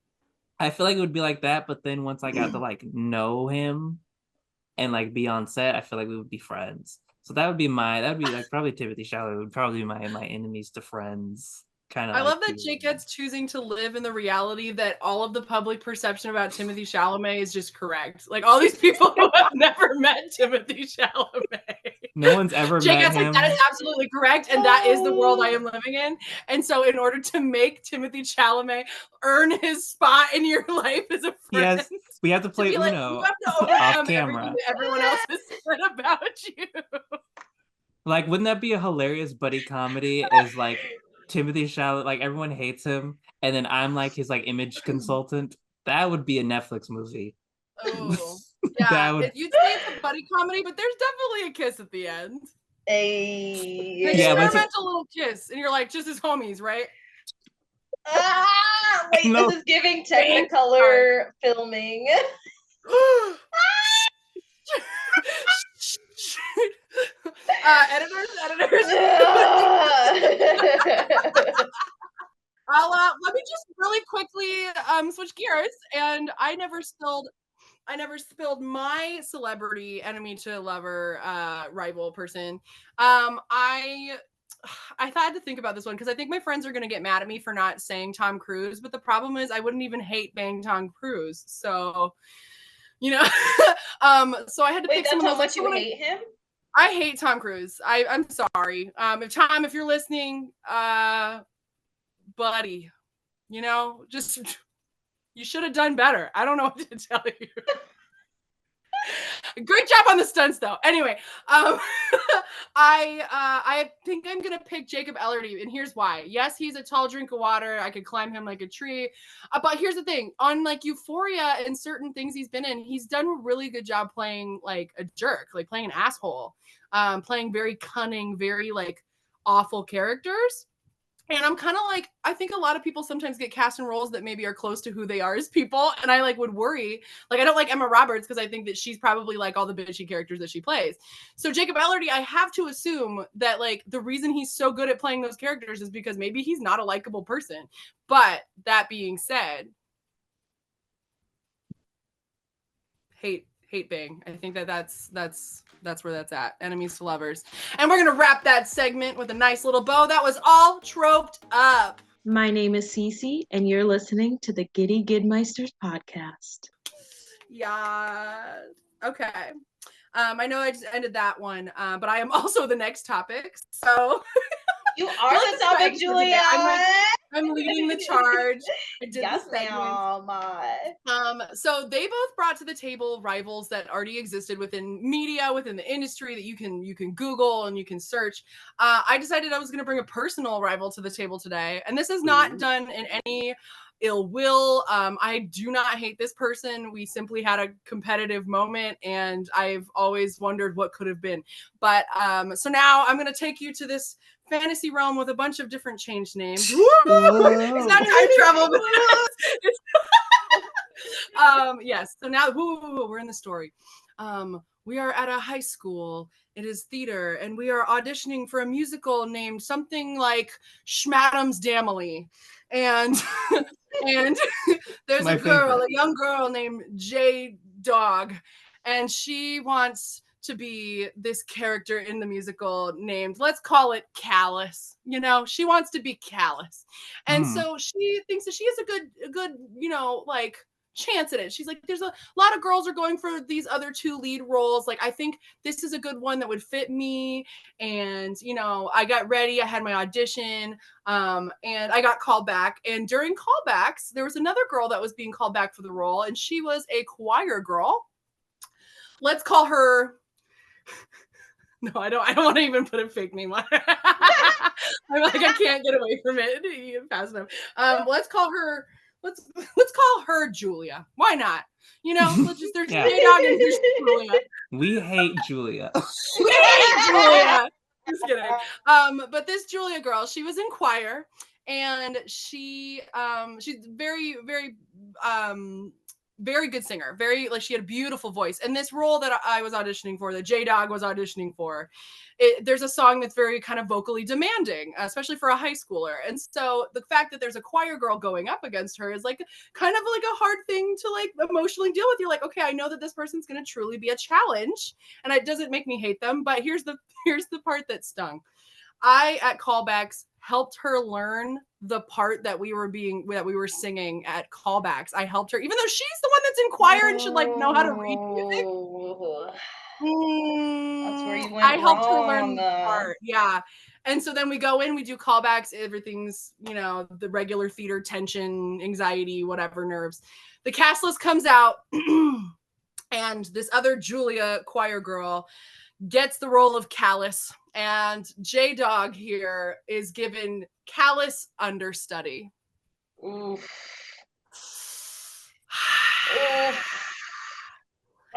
I feel like it would be like that, but then once I got to like know him and like be on set, I feel like we would be friends. So that would be like probably Timothy Chalamet would probably be my enemies to friends kind of. I love that JCAT's choosing to live in the reality that all of the public perception about Timothy Chalamet is just correct. Like all these people who have never met Timothy Chalamet. No one's ever met him. Like, that is absolutely correct, and that is the world I am living in. And so in order to make Timothy Chalamet earn his spot in your life as a friend, yes, we have to play Uno like, you have to overcome off camera. Everyone else has said about you. Like, wouldn't that be a hilarious buddy comedy? Is like Timothy Chalamet, like everyone hates him, and then I'm like his like image consultant. That would be a Netflix movie. Oh, yeah. You'd say it's a buddy comedy, but there's definitely a kiss at the end. An experimental little kiss, and you're like, just as homies, right? Wait, this is giving Technicolor filming. Editors. Let me just really quickly switch gears. And I never spilled my celebrity enemy to lover rival person. I I had to think about this one because I think my friends are going to get mad at me for not saying Tom Cruise. But the problem is I wouldn't even hate bang Tom Cruise. So, so I had to pick someone. That's how much you hate him? I hate Tom Cruise. I'm sorry. If you're listening, buddy, just you should have done better. I don't know what to tell you. Great job on the stunts, though. Anyway, I think I'm gonna pick Jacob Elordi, and here's why. Yes, he's a tall drink of water. I could climb him like a tree. But here's the thing: on like Euphoria and certain things he's been in, he's done a really good job playing like a jerk, like playing an asshole, playing very cunning, very like awful characters. And I'm kind of like, I think a lot of people sometimes get cast in roles that maybe are close to who they are as people. And I like would worry. Like, I don't like Emma Roberts because I think that she's probably like all the bitchy characters that she plays. So Jacob Elordi, I have to assume that like the reason he's so good at playing those characters is because maybe he's not a likable person. But that being said, hate bang. I think that's where that's at. Enemies to lovers. And we're gonna wrap that segment with a nice little bow. That was all troped up. My name is Cece, and you're listening to the Giddy Gigmeisters podcast. Yeah. Okay. I know I just ended that one, but I am also the next topic. So you are the topic, Julia. I'm leading the charge. I did yes, the segment. So they both brought to the table rivals that already existed within media, within the industry that you can Google and you can search. I decided I was going to bring a personal rival to the table today, and this is not done in any ill will. I do not hate this person. We simply had a competitive moment, and I've always wondered what could have been. But so now I'm going to take you to this fantasy realm with a bunch of different changed names. It's not time travel, but yes. So now we're in the story. We are at a high school. It is theater, and we are auditioning for a musical named something like Schmadam's Damily. And there's a young girl named J Dog, and she wants to be this character in the musical named, let's call it Callous. She wants to be Callous. And so she thinks that she has a good, like chance at it. She's like, there's a lot of girls are going for these other two lead roles. Like, I think this is a good one that would fit me. And, I got ready. I had my audition, and I got called back. And during callbacks, there was another girl that was being called back for the role, and she was a choir girl. Let's call her. No, I don't want to even put a fake name on her. I'm like, I can't get away from it fast enough. Let's call her Julia. Why not? There's J-Dog and there's Julia. We hate Julia. We hate Julia. Just kidding. But this Julia girl, she was in choir, and she's very, very very good singer. Very, like, she had a beautiful voice. And this role that I was auditioning for, that J-Dog was auditioning for, there's a song that's very kind of vocally demanding, especially for a high schooler. And so the fact that there's a choir girl going up against her is like kind of like a hard thing to like emotionally deal with. You're like, okay, I know that this person's going to truly be a challenge, and it doesn't make me hate them. But here's the part that stung. I, at callbacks, helped her learn the part that we were singing at callbacks. I helped her, even though she's the one that's in choir and should like know how to read music. That's where you went I helped wrong. her learn the part. Yeah. And so then we go in, we do callbacks, everything's, the regular theater tension, anxiety, whatever, nerves. The cast list comes out, and this other Julia choir girl gets the role of Callous, and J-Dog here is given Callous understudy. Oof.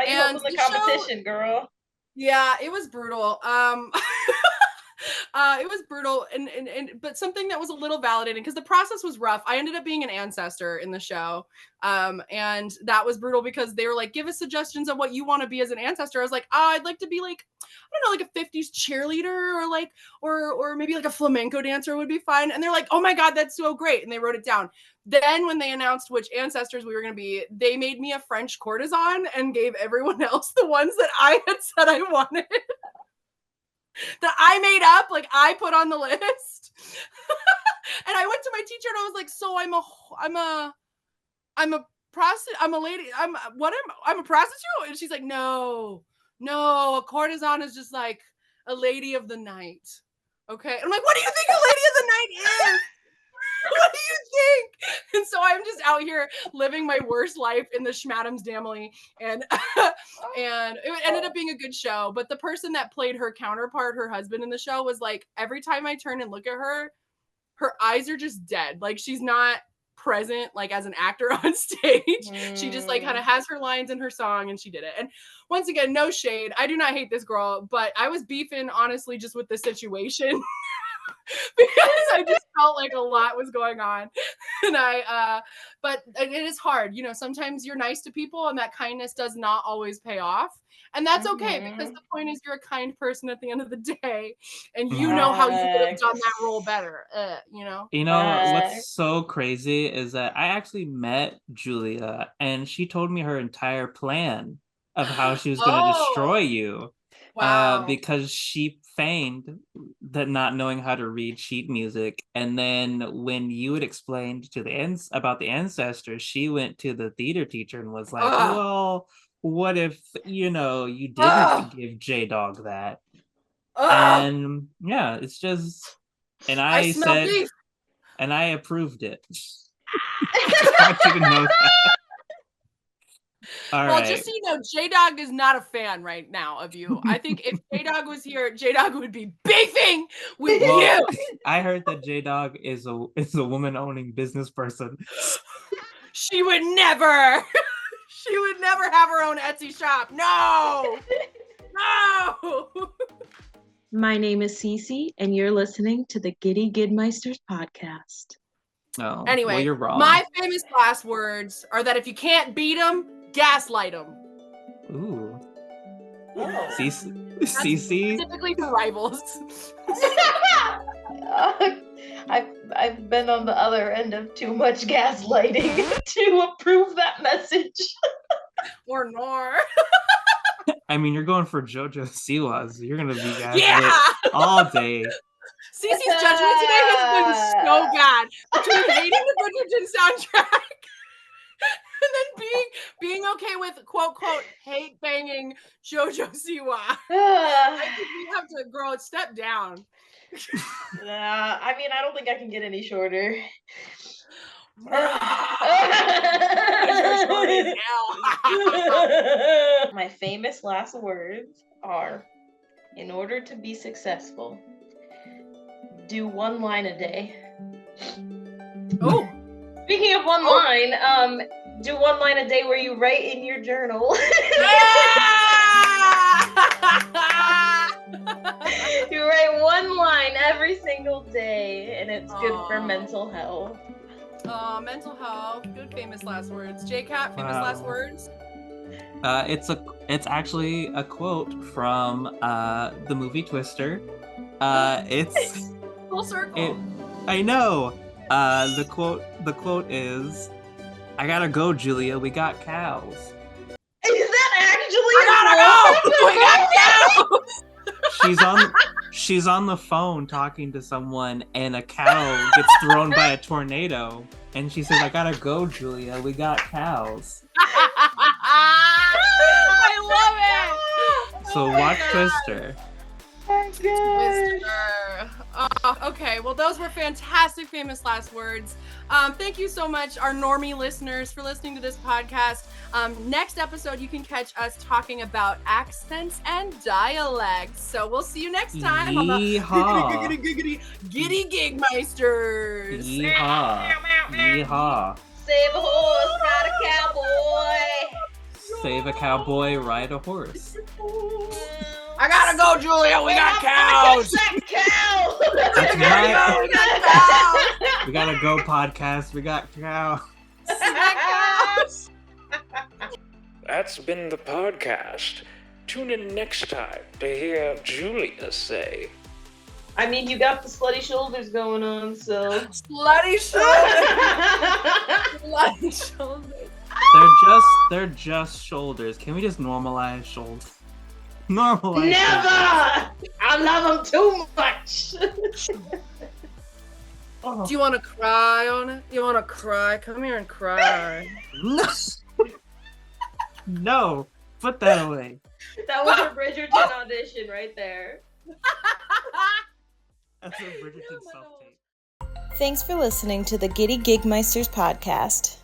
And the competition, girl. Yeah, it was brutal. It was brutal, but something that was a little validating, because the process was rough. I ended up being an ancestor in the show, and that was brutal because they were like, give us suggestions of what you want to be as an ancestor. I was like, I'd like to be like, I don't know, like a 50s cheerleader, or like, or maybe like a flamenco dancer would be fine. And they're like, oh my God, that's so great. And they wrote it down. Then when they announced which ancestors we were going to be, they made me a French courtesan and gave everyone else the ones that I had said I wanted. that I made up, like I put on the list. And I went to my teacher and I was like, so I'm a prostitute, I'm a lady, I'm a prostitute? And she's like, no, a courtesan is just like a lady of the night. Okay. And I'm like, what do you think a lady of the night is? What do you think? And so I'm just out here living my worst life in the Schmadam's Damley, and it ended up being a good show. But the person that played her counterpart, her husband in the show, was like, every time I turn and look at her, her eyes are just dead. Like she's not present like as an actor on stage. She just like kind of has her lines in her song and she did it. And once again, no shade. I do not hate this girl, but I was beefing honestly just with the situation. Because I just felt like a lot was going on. And but it is hard. You know, sometimes you're nice to people and that kindness does not always pay off. And that's okay, because the point is you're a kind person at the end of the day. And you know how you could have done that role better, you know? You know, what's so crazy is that I actually met Julia and she told me her entire plan of how she was going to destroy you. Wow. Because she feigned that not knowing how to read sheet music, and then when you had explained to about the ancestors, she went to the theater teacher and was like, well, what if you didn't give J-Dog that? And yeah, it's just, and I said beef. And I approved it. I want you to know that. All well, right. just so you know, J-Dog is not a fan right now of you. I think if J-Dog was here, J-Dog would be beefing with you. I heard that J-Dog is a woman-owning business person. She would never have her own Etsy shop. No. My name is Cece, and you're listening to the Giddy Gigmeisters podcast. Oh, anyway, well, you're wrong. My famous last words are that if you can't beat them, gaslight them. Ooh. Oh. Cece? Specifically for rivals. I've been on the other end of too much gaslighting to approve that message. Or nor. I mean, you're going for JoJo Siwa's. You're going to be gaslit all day. Cece's judgment today has been so bad. Between hating the Bridgerton soundtrack and then being okay with quote hate banging JoJo Siwa. I think we have to grow a step down. I mean, I don't think I can get any shorter. My famous last words are, in order to be successful, do one line a day. Oh. Speaking of one line, do one line a day where you write in your journal. You write one line every single day, and it's good for mental health. Mental health. Good famous last words. JCAT, famous last words. It's actually a quote from the movie Twister. It's full circle. I know. The quote is, "I gotta go, Julia. We got cows." Is that actually? I gotta go. We got cows. She's on the phone talking to someone, and a cow gets thrown by a tornado, and she says, "I gotta go, Julia. We got cows." I love it. So watch Twister. Okay, well, those were fantastic famous last words. Thank you so much, our normie listeners, for listening to this podcast. Next episode, you can catch us talking about accents and dialects. So we'll see you next time on the Giddy Gigmeisters. Yeehaw. Yeehaw. Save a horse, ride a cowboy. Save a cowboy, ride a horse. I gotta go, Julia. We got cows. Cow. That's right. We got cows. We gotta go, podcast. We got cows. That's been the podcast. Tune in next time to hear Julia say. I mean, you got the slutty shoulders going on, so. Slutty shoulders. Slutty shoulders. They're just shoulders. Can we just normalize shoulders? Normalize. Never! I love him too much. Do you want to cry on it? You want to cry? Come here and cry. No. No. Put that away. That was a Bridgerton audition right there. That's a Bridgerton self-tape. Thanks for listening to the Giddy Gigmeisters podcast.